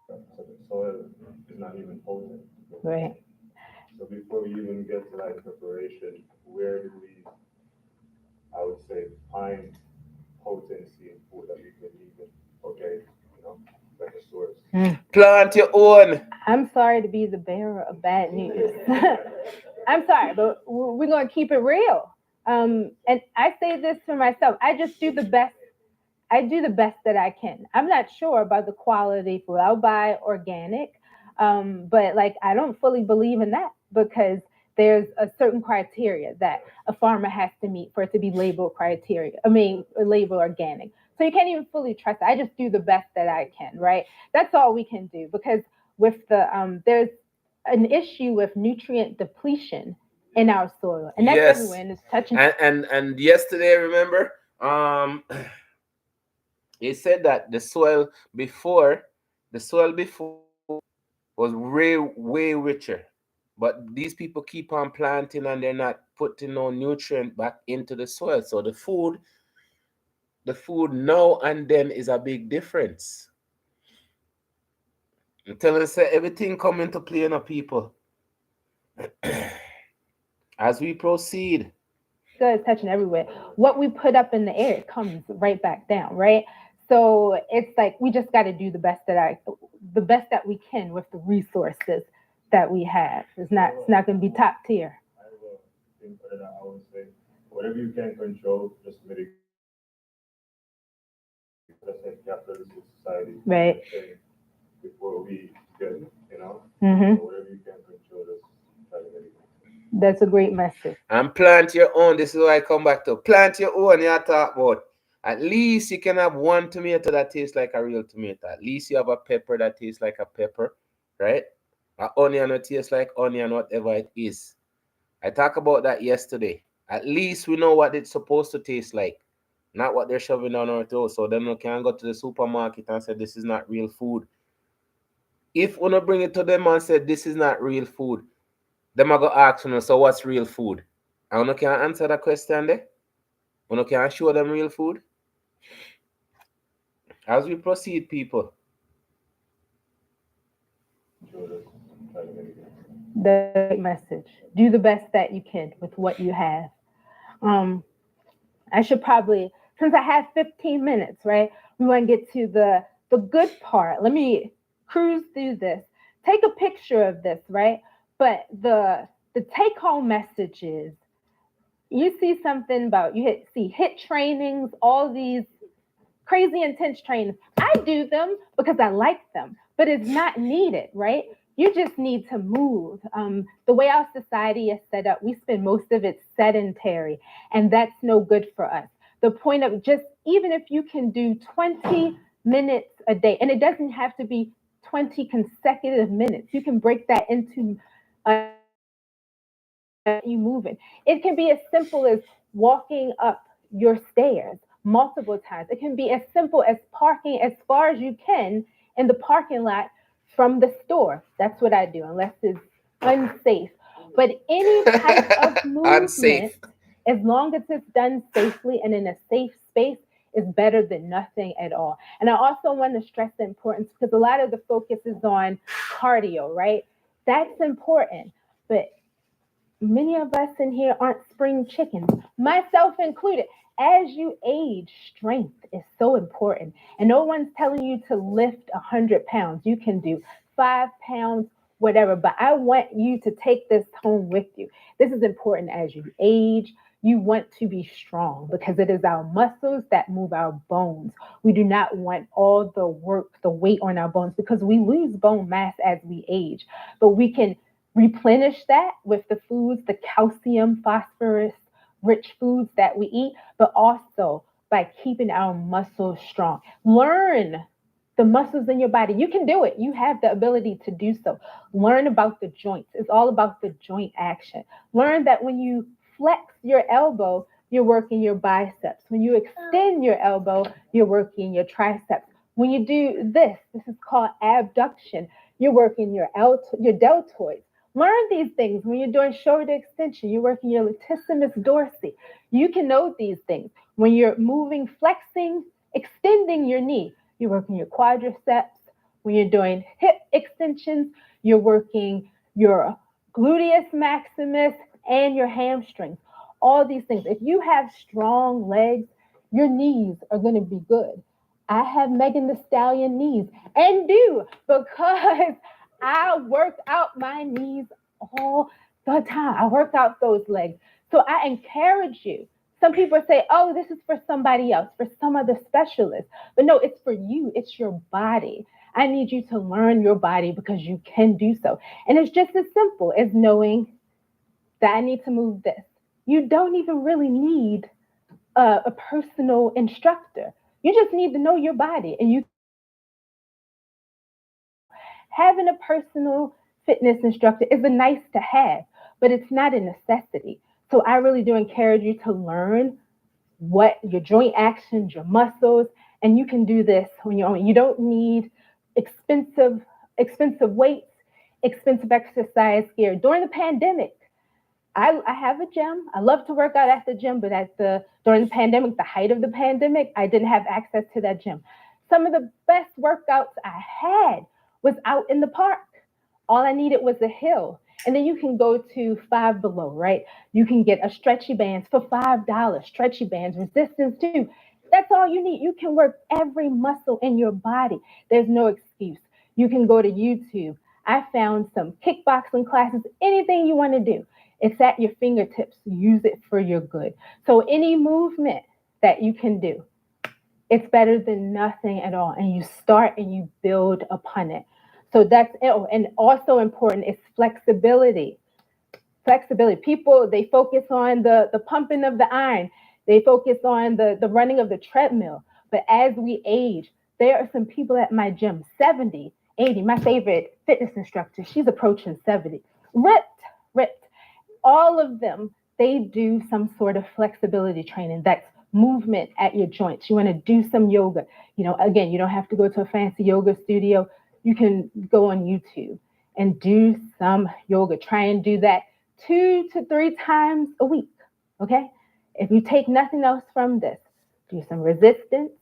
So the soil is not even potent. Right. So before we even get to like preparation, where do we, I would say, find potency in food that we can even, okay, like a source. Plant your own. I'm sorry to be the bearer of bad news. I'm sorry, but we're going to keep it real. And I say this for myself. I just do the best. I do the best that I can. I'm not sure about the quality food. I'll buy organic, but like I don't fully believe in that because there's a certain criteria that a farmer has to meet for it to be labeled labeled organic. So you can't even fully trust it. I just do the best that I can, right? That's all we can do because with there's an issue with nutrient depletion in our soil, and that's Yes. everywhere, and it's touching. And yesterday, remember, he said that the soil before was way richer. But these people keep on planting and they're not putting no nutrient back into the soil. So the food now and then is a big difference. Until I say everything come into play now, people. As we proceed. It's touching everywhere. What we put up in the air, it comes right back down, right? So it's like we just got to do the best that we can with the resources that we have. It's not going to be top tier. I have a thing for that. I would say, whatever you can control, just mitigate. Just like capitalist society. Right. Saying, before we get, Mm-hmm. so whatever you can control, just try to get it. That's a great message. And plant your own. This is what I come back to. Plant your own. You talk about. At least you can have one tomato that tastes like a real tomato. At least you have a pepper that tastes like a pepper, right? An onion that tastes like onion, whatever it is. I talked about that yesterday. At least we know what it's supposed to taste like, not what they're shoving down our throat. So then we can go to the supermarket and say this is not real food. If we not bring it to them and say this is not real food, them are going to ask you, so what's real food? And we can answer that question there. We can show them real food. As we proceed, people. So just try to get it. The great message. Do the best that you can with what you have. I should probably, since I have 15 minutes, right? We want to get to the good part. Let me cruise through this. Take a picture of this, right? But the take home message is you see something about see HIT trainings, all these crazy intense trainings. I do them because I like them, but it's not needed, right? You just need to move. The way our society is set up, we spend most of it sedentary, and that's no good for us. The point of just, even if you can do 20 minutes a day, and it doesn't have to be 20 consecutive minutes, you can break that into you moving. It can be as simple as walking up your stairs multiple times. It can be as simple as parking as far as you can in the parking lot from the store. That's what I do, unless it's unsafe. But any type of movement, Unsafe. as long as it's done safely and in a safe space, is better than nothing at all. And I also want to stress the importance, because a lot of the focus is on cardio, right? That's important. But many of us in here aren't spring chickens, myself included. As you age, strength is so important. And no one's telling you to lift 100 pounds. You can do 5 pounds, whatever. But I want you to take this home with you. This is important as you age. You want to be strong, because it is our muscles that move our bones. We do not want all the work, the weight on our bones, because we lose bone mass as we age. But we can replenish that with the foods, the calcium, phosphorus rich foods that we eat, but also by keeping our muscles strong. Learn the muscles in your body. You can do it. You have the ability to do so. Learn about the joints. It's all about the joint action. Learn that when you flex your elbow, you're working your biceps. When you extend your elbow, you're working your triceps. When you do this is called abduction. You're working your deltoids. Learn these things. When you're doing shoulder extension, you're working your latissimus dorsi. You can know these things. When you're moving, flexing, extending your knee, you're working your quadriceps. When you're doing hip extensions, you're working your gluteus maximus and your hamstrings. All these things. If you have strong legs, your knees are going to be good. I have Megan Thee Stallion knees, and do, because I work out my knees all the time. I work out those legs. So I encourage you. Some people say, oh, this is for somebody else, for some other specialist. But no, it's for you. It's your body. I need you to learn your body, because you can do so. And it's just as simple as knowing that I need to move this. You don't even really need a personal instructor. You just need to know your body, and you having a personal fitness instructor is a nice to have, but it's not a necessity. So I really do encourage you to learn what your joint actions, your muscles, and you can do this on your own. You don't need expensive weights, expensive exercise gear. During the pandemic, I have a gym. I love to work out at the gym, but during the pandemic, the height of the pandemic, I didn't have access to that gym. Some of the best workouts I had was out in the park. All I needed was a hill. And then you can go to Five Below, right? You can get a stretchy bands for $5. Stretchy bands, resistance too. That's all you need. You can work every muscle in your body. There's no excuse. You can go to YouTube. I found some kickboxing classes, anything you want to do. It's at your fingertips. Use it for your good. So any movement that you can do, It's better than nothing at all. And you start and you build upon it. So that's it. Oh, and also important is flexibility. Flexibility. People, they focus on the pumping of the iron. They focus on the running of the treadmill. But as we age, there are some people at my gym, 70, 80. My favorite fitness instructor, she's approaching 70. Ripped, ripped. All of them, they do some sort of flexibility training. That's movement at your joints. You want to do some yoga. Again, you don't have to go to a fancy yoga studio. You can go on YouTube and do some yoga. Try and do that 2 to 3 times a week. Okay? If you take nothing else from this, do some resistance.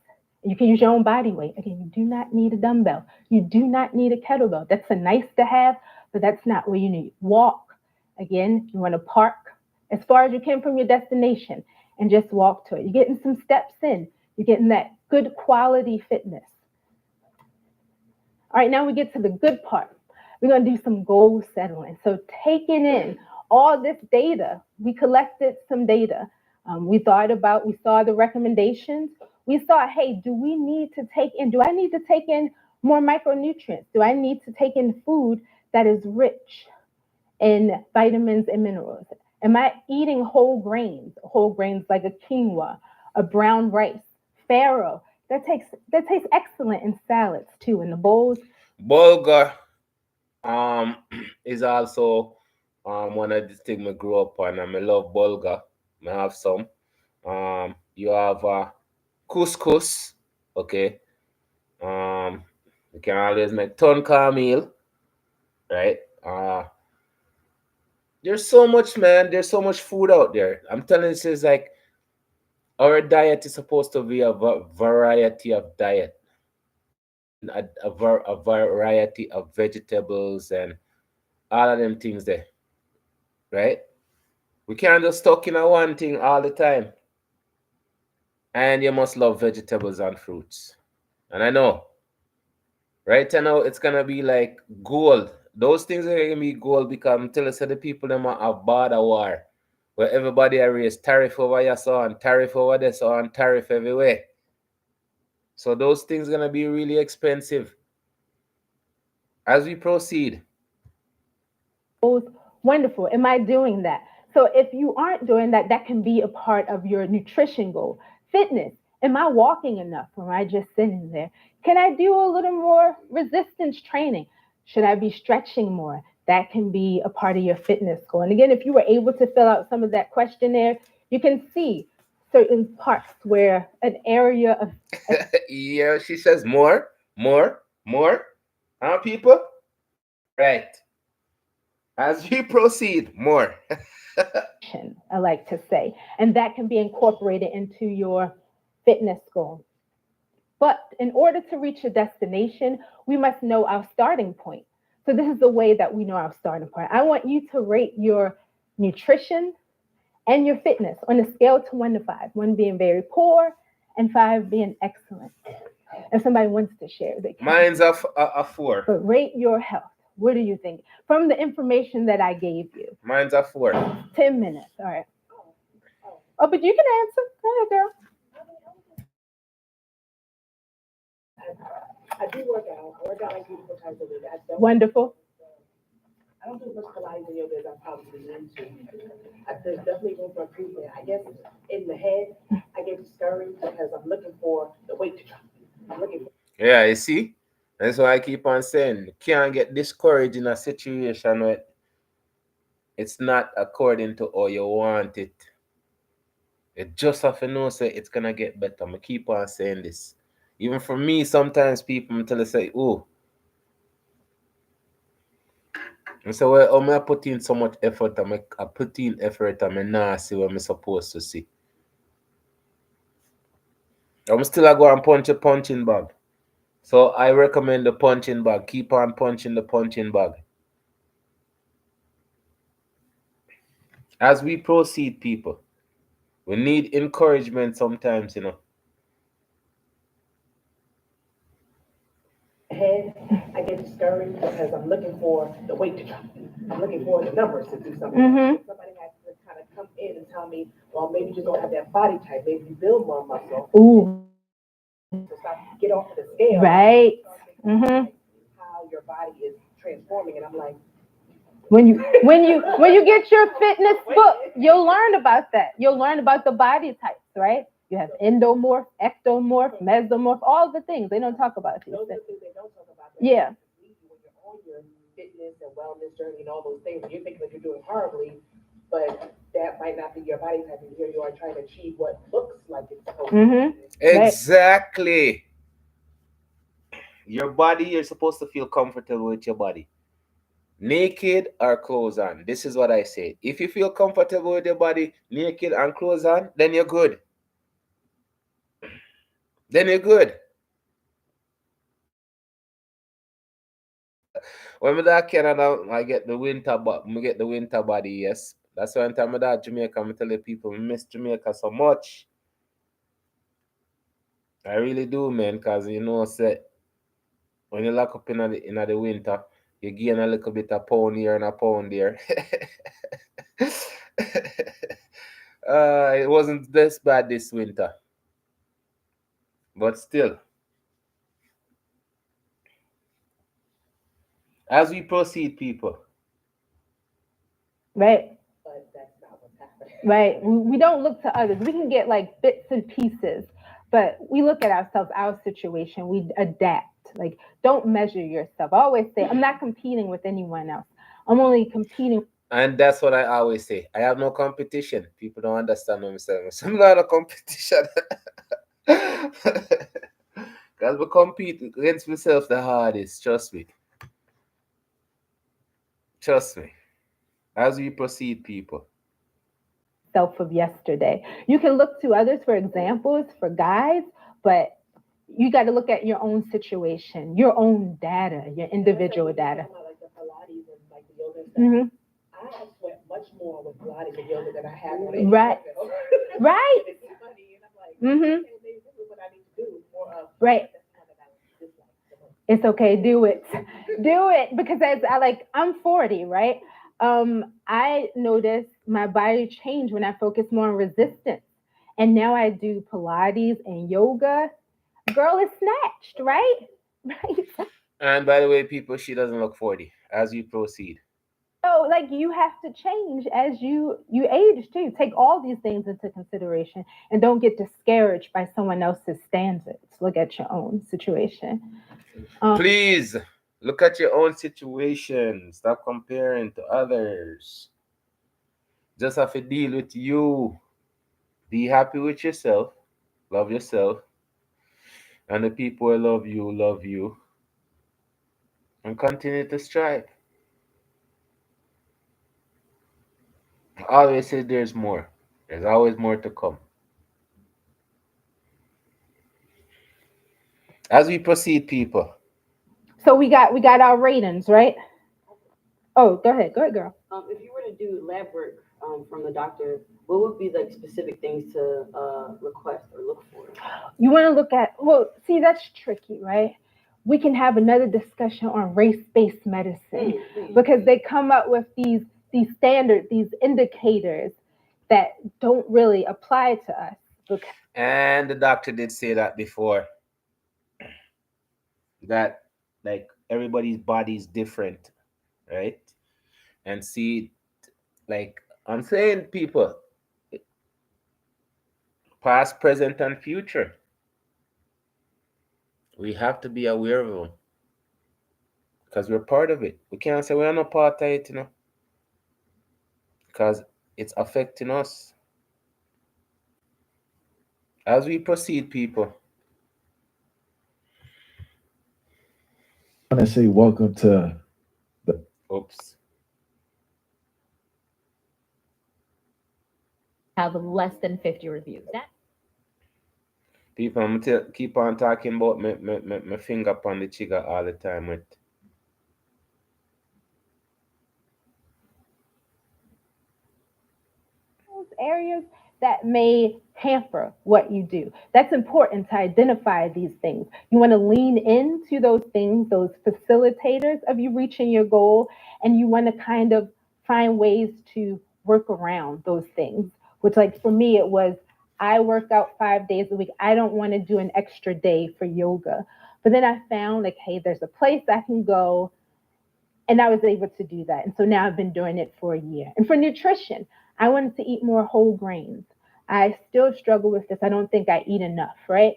You can use your own body weight. Again, you do not need a dumbbell. You do not need a kettlebell. That's a nice to have, but that's not what you need. Walk. Again, you want to park as far as you can from your destination and just walk to it. You're getting some steps in. You're getting that good quality fitness. All right, now we get to the good part. We're going to do some goal settling. So taking in all this data, we collected some data. We saw the recommendations. We saw, hey, do I need to take in more micronutrients? Do I need to take in food that is rich in vitamins and minerals? Am I eating whole grains like a quinoa, a brown rice, farro? That tastes excellent in salads too, in the bowls. Bulgur is also one of the things I grew up on, and I love bulgur. I have some. You have couscous, okay. You can always make tonka meal, right? There's so much, man. There's so much food out there. I'm telling you, it's like our diet is supposed to be a variety of diet, a variety of vegetables and all of them things there, right? We can't just stuck in a one thing all the time. And you must love vegetables and fruits. And I know, right now it's gonna be like gold. Those things are gonna be gold because I'm telling you, the people them are bad a war. Where everybody are raised tariff over here, so and tariff over there, so and tariff everywhere. So those things are gonna be really expensive. As we proceed. Wonderful. Am I doing that? So if you aren't doing that, that can be a part of your nutrition goal. Fitness. Am I walking enough or am I just sitting there? Can I do a little more resistance training? Should I be stretching more? That can be a part of your fitness goal. And again, if you were able to fill out some of that questionnaire, you can see certain parts where an area of Yeah, she says more, more. Huh, people? Right. As we proceed, more. I like to say, and that can be incorporated into your fitness goal. But in order to reach a destination, we must know our starting point. So this is the way that we know our starting point. I want you to rate your nutrition and your fitness on a scale to 1 to 5, 1 being very poor and 5 being excellent. If somebody wants to share, they can. Mine's a 4. But rate your health. What do you think? From the information that I gave you. Mine's a 4. 10 minutes. All right. Oh, but you can answer. Go ahead, girl. I do work out. I work out like 3 to 4 times a week. Wonderful. I don't do as much Pilates and yoga as I probably need to. There's definitely room for improvement. I guess in the head, I get discouraged because I'm looking for the weight to drop. I'm looking for. Yeah, you see? That's why I keep on saying you can't get discouraged in a situation where it's not according to how you want it. You just have to know say it's gonna get better. I keep on saying this. Even for me, sometimes people until they say, oh. And so well, I'm gonna put in so much effort, I put in effort and I not see what I'm supposed to see. I'm still a go and punch a punching bag. So I recommend the punching bag. Keep on punching the punching bag. As we proceed, people, we need encouragement sometimes, you know. Head, I get discouraged because I'm looking for the weight to drop. I'm looking for the numbers to do something. Mm-hmm. Somebody has to kind of come in and tell me, well, maybe you don't have that body type. Maybe you build more muscle. Ooh. to stop, get off the scale. Right. Mm-hmm. How your body is transforming, and I'm like, when you get your fitness book, you'll learn about that. You'll learn about the body types, right? You have endomorph, ectomorph, mesomorph, all the things. They don't talk about these those are things. the things they don't talk about. Yeah. When you're on your fitness and wellness journey and all those things, you're thinking that you're doing horribly, but that might not be your body type, and here you are trying to achieve what looks like it's supposed to be. Exactly. Your body, you're supposed to feel comfortable with your body. Naked or clothes on. This is what I say. If you feel comfortable with your body, naked and clothes on, then you're good. Then you're good. When we that Canada, I get the winter, but we get the winter body. Yes, that's why time I that Jamaica, I'm telling people, I miss Jamaica so much. I really do, man, cause you know, say when you lock up in the winter, you gain a little bit of pound here and a pound there. It wasn't this bad this winter, but still, as we proceed, people. Right. But that's not what's happening. Right. We don't look to others. We can get like bits and pieces, but we look at ourselves, our situation, we adapt. Like, don't measure yourself. I always say, I'm not competing with anyone else. I'm only competing. And that's what I always say. I have no competition. People don't understand what I'm saying. I'm not a competition. Because we compete against myself the hardest. Trust me. Trust me. As we proceed, people. Self of yesterday. You can look to others for examples for guides, but you got to look at your own situation, your own data, your individual data. Like the Pilates and like the yoga stuff. Mm-hmm. I sweat much more with Pilates and yoga than I have on it. Right. Right. It's funny, and I'm like, Mm-hmm. okay, maybe this is what I need to do more of. Right. It's okay. Do it. Do it. Because I'm 40, right? I noticed my body change when I focus more on resistance. And now I do Pilates and yoga. Girl is snatched, right? Right. And by the way, people, she doesn't look 40 as you proceed. So like you have to change as you age too. Take all these things into consideration and don't get discouraged by someone else's standards. Look at your own situation. Please look at your own situation. Stop comparing to others. Just have to deal with you. Be happy with yourself. Love yourself. And the people who love you. And continue to strive. I always say there's more. There's always more to come. As we proceed, people. So we got our ratings, right? Oh, go ahead, girl. If you were to do lab work from the doctor, what would be like specific things to request or look for? You want to look at, well, see, that's tricky, right? We can have another discussion on race-based medicine because they come up with these standards, these indicators that don't really apply to us. And the doctor did say that before. That like everybody's body is different, right? And see, like I'm saying, people, past, present, and future. We have to be aware of them because we're part of it. We can't say we're not part of it, because it's affecting us. As we proceed, people. I want to say welcome to the Oops. Have less than 50 reviews. People, I'm keep on talking about my finger upon the trigger all the time with areas that may hamper what you do. That's important to identify these things. You want to lean into those things, those facilitators of you reaching your goal, and you want to kind of find ways to work around those things, which like for me, it was I work out 5 days a week. I don't want to do an extra day for yoga. But then I found like, hey, there's a place I can go. And I was able to do that. And so now I've been doing it for a year. And for nutrition, I wanted to eat more whole grains. I still struggle with this. I don't think I eat enough, right?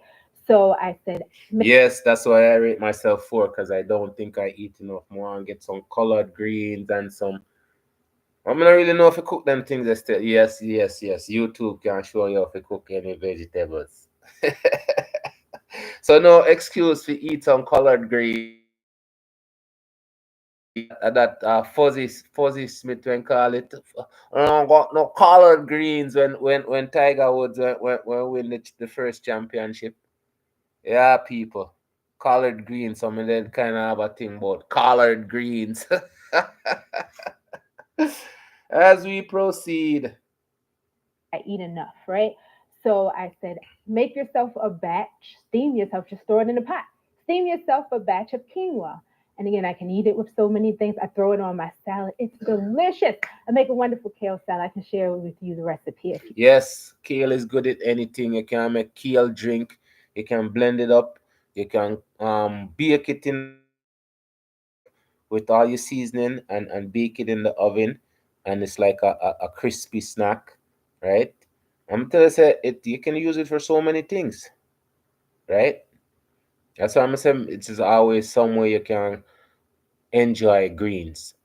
So I said, Yes, that's why I rate myself 4 because I don't think I eat enough more and get some colored greens and some. I'm not really know if you cook them things still. Yes, yes, yes. YouTube can show you if you cook any vegetables. So no excuse to eat some colored greens. That fuzzy Smith when call it. I don't got no collard greens when Tiger Woods when win the first championship. Yeah, people. Collard greens. Some of them kind of have a thing about collard greens. As we proceed. I eat enough, right? So I said, make yourself a batch, steam yourself, just throw it in a pot. Steam yourself a batch of quinoa. And again, I can eat it with so many things. I throw it on my salad. It's delicious. I make a wonderful kale salad. I can share with you the recipe if you. Yes, kale is good at anything. You can make kale drink. You can blend it up. You can bake it in with all your seasoning and bake it in the oven, and it's like a crispy snack, right? I'm telling you, it you can use it for so many things, right? That's why I'm saying it is always somewhere you can enjoy greens.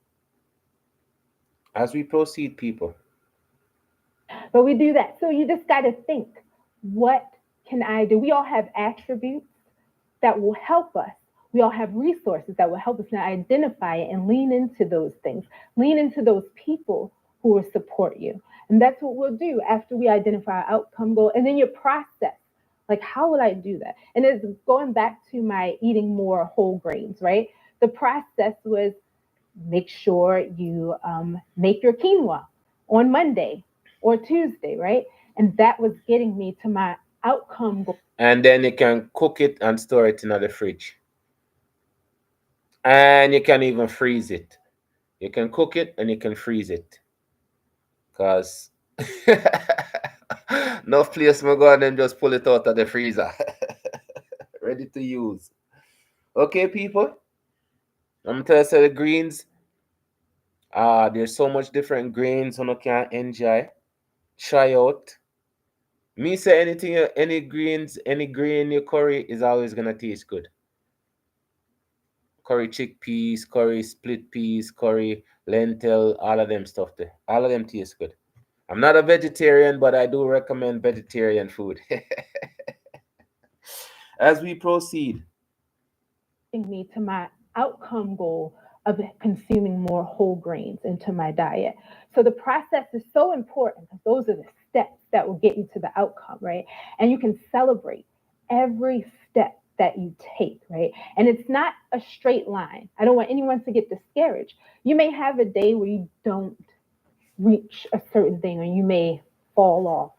As we proceed, people. But we do that. So you just got to think, what can I do? We all have attributes that will help us. We all have resources that will help us now identify it and lean into those things, lean into those people who will support you. And that's what we'll do after we identify our outcome goal. And then your process. Like, how will I do that? And it's going back to my eating more whole grains, right? The process was make sure you make your quinoa on Monday or Tuesday, right? And that was getting me to my outcome goal. And then you can cook it and store it in the fridge. And you can even freeze it. You can cook it and you can freeze it. Because no place my go and then just pull it out of the freezer. Ready to use. Okay, people. I'm tell you the greens. There's so much different grains you can enjoy. Try out. Me say anything, any greens, any grain you curry is always gonna taste good. Curry chickpeas, curry split peas, curry lentil, all of them stuff there. All of them taste good. I'm not a vegetarian, but I do recommend vegetarian food. As we proceed. Me to my outcome goal of consuming more whole grains into my diet. So the process is so important because those are the steps that will get you to the outcome, right? And you can celebrate every step that you take, right? And it's not a straight line. I don't want anyone to get discouraged. You may have a day where you don't reach a certain thing or you may fall off.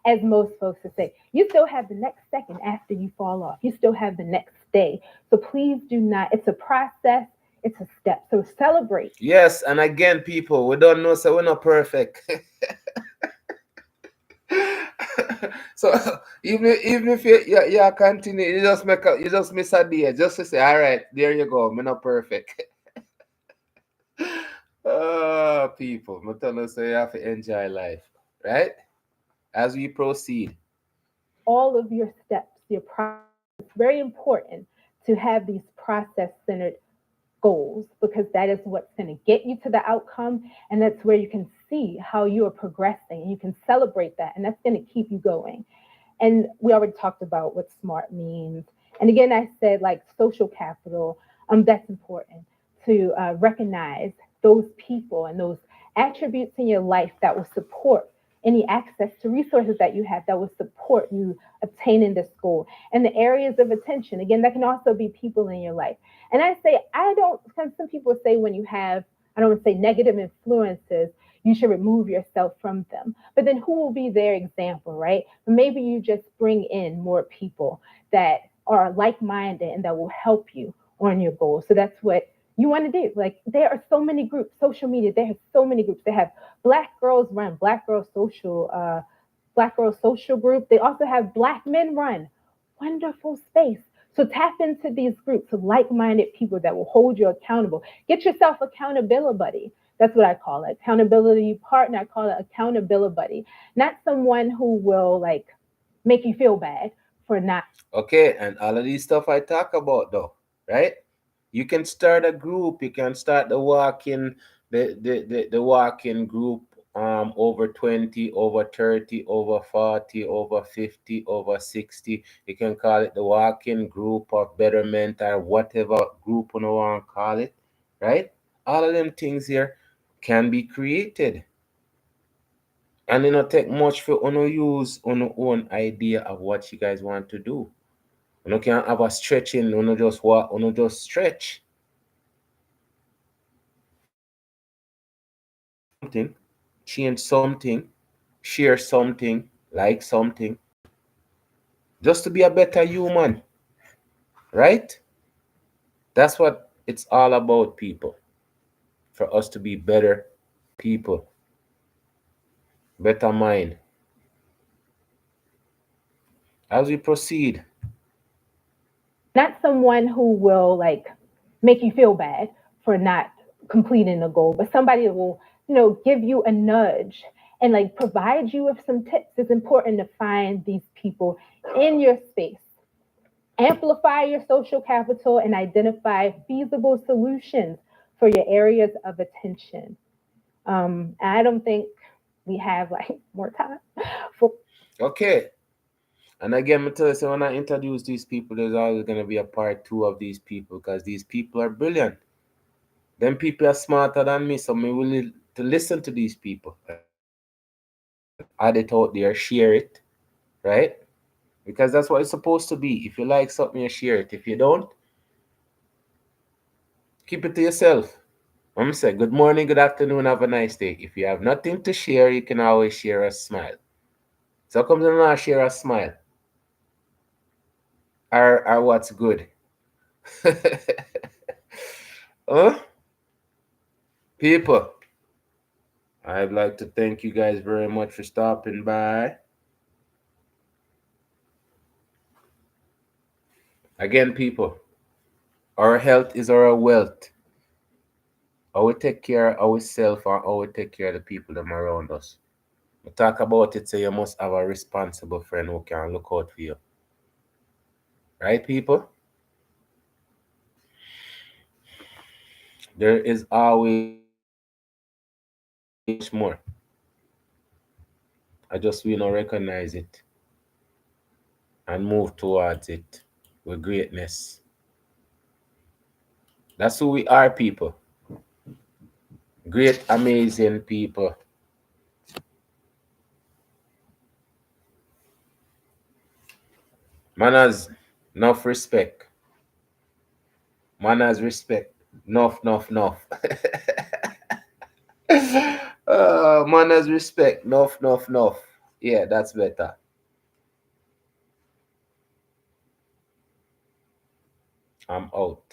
As most folks would say, you still have the next second after you fall off. You still have the next day. So please do not, it's a process, it's a step. So celebrate. Yes, and again, people, we don't know, so we're not perfect. So even if you continue, you just miss a day, just to say, all right, there you go, we're not perfect. People, I'm telling you, so you have to enjoy life, right? As we proceed. All of your steps, your process, it's very important to have these process centered goals because that is what's going to get you to the outcome. And that's where you can see how you are progressing and you can celebrate that. And that's going to keep you going. And we already talked about what SMART means. And again, I said like social capital, that's important to recognize those people and those attributes in your life that will support any access to resources that you have that will support you obtaining this goal. And the areas of attention, again, that can also be people in your life. And I say, because some people say when you have, I don't want to say negative influences, you should remove yourself from them. But then who will be their example, right? Maybe you just bring in more people that are like-minded and that will help you on your goals. So that's what you want to do. Like there are so many groups, social media, there are so many groups. They have Black Girls Run, Black Girls Social Black Girl Social Group. They also have Black Men Run. Wonderful space. So tap into these groups of like-minded people that will hold you accountable. Get yourself accountability buddy. That's what I call it. Accountability partner. I call it accountability buddy. Not someone who will like make you feel bad for not. Okay, and all of these stuff I talk about though, right? You can start a group. You can start the walking, the walking group. Over 20, over 30, over 40, over 50, over 60. You can call it the walking group of betterment or whatever group you want to call it, right? All of them things here can be created. And it not take much for you use on your own idea of what you guys want to do. You can have a stretching, you just walk, you just stretch. Something, change something, share something, like something, just to be a better human, right? That's what it's all about, people. For us to be better people, better mind. As we proceed, Not someone who will like make you feel bad for not completing the goal, but somebody that will, give you a nudge and like provide you with some tips. It's important to find these people in your space. Amplify your social capital and identify feasible solutions for your areas of attention. I don't think we have like more time for. okay. And again, I tell you, so when I introduce these people, there's always going to be a part two of these people because these people are brilliant. Them people are smarter than me, so me willing to listen to these people and add it out there, share it, right? Because that's what it's supposed to be. If you like something, you share it. If you don't, keep it to yourself. I'm say good morning, good afternoon, have a nice day. If you have nothing to share, you can always share a smile. So come to now share a smile. Or what's good. Huh? People, I'd like to thank you guys very much for stopping by. Again, people, our health is our wealth. How we take care of ourselves and how we take care of the people that are around us. We talk about it, so you must have a responsible friend who can look out for you. Right, people? There is always much more. I just we not recognize it and move towards it with greatness. That's who we are, people. Great, amazing people. Manners, enough respect. Manners, respect. Enough, enough, enough. Manners, respect. Enough, enough, enough. Yeah, that's better. I'm out.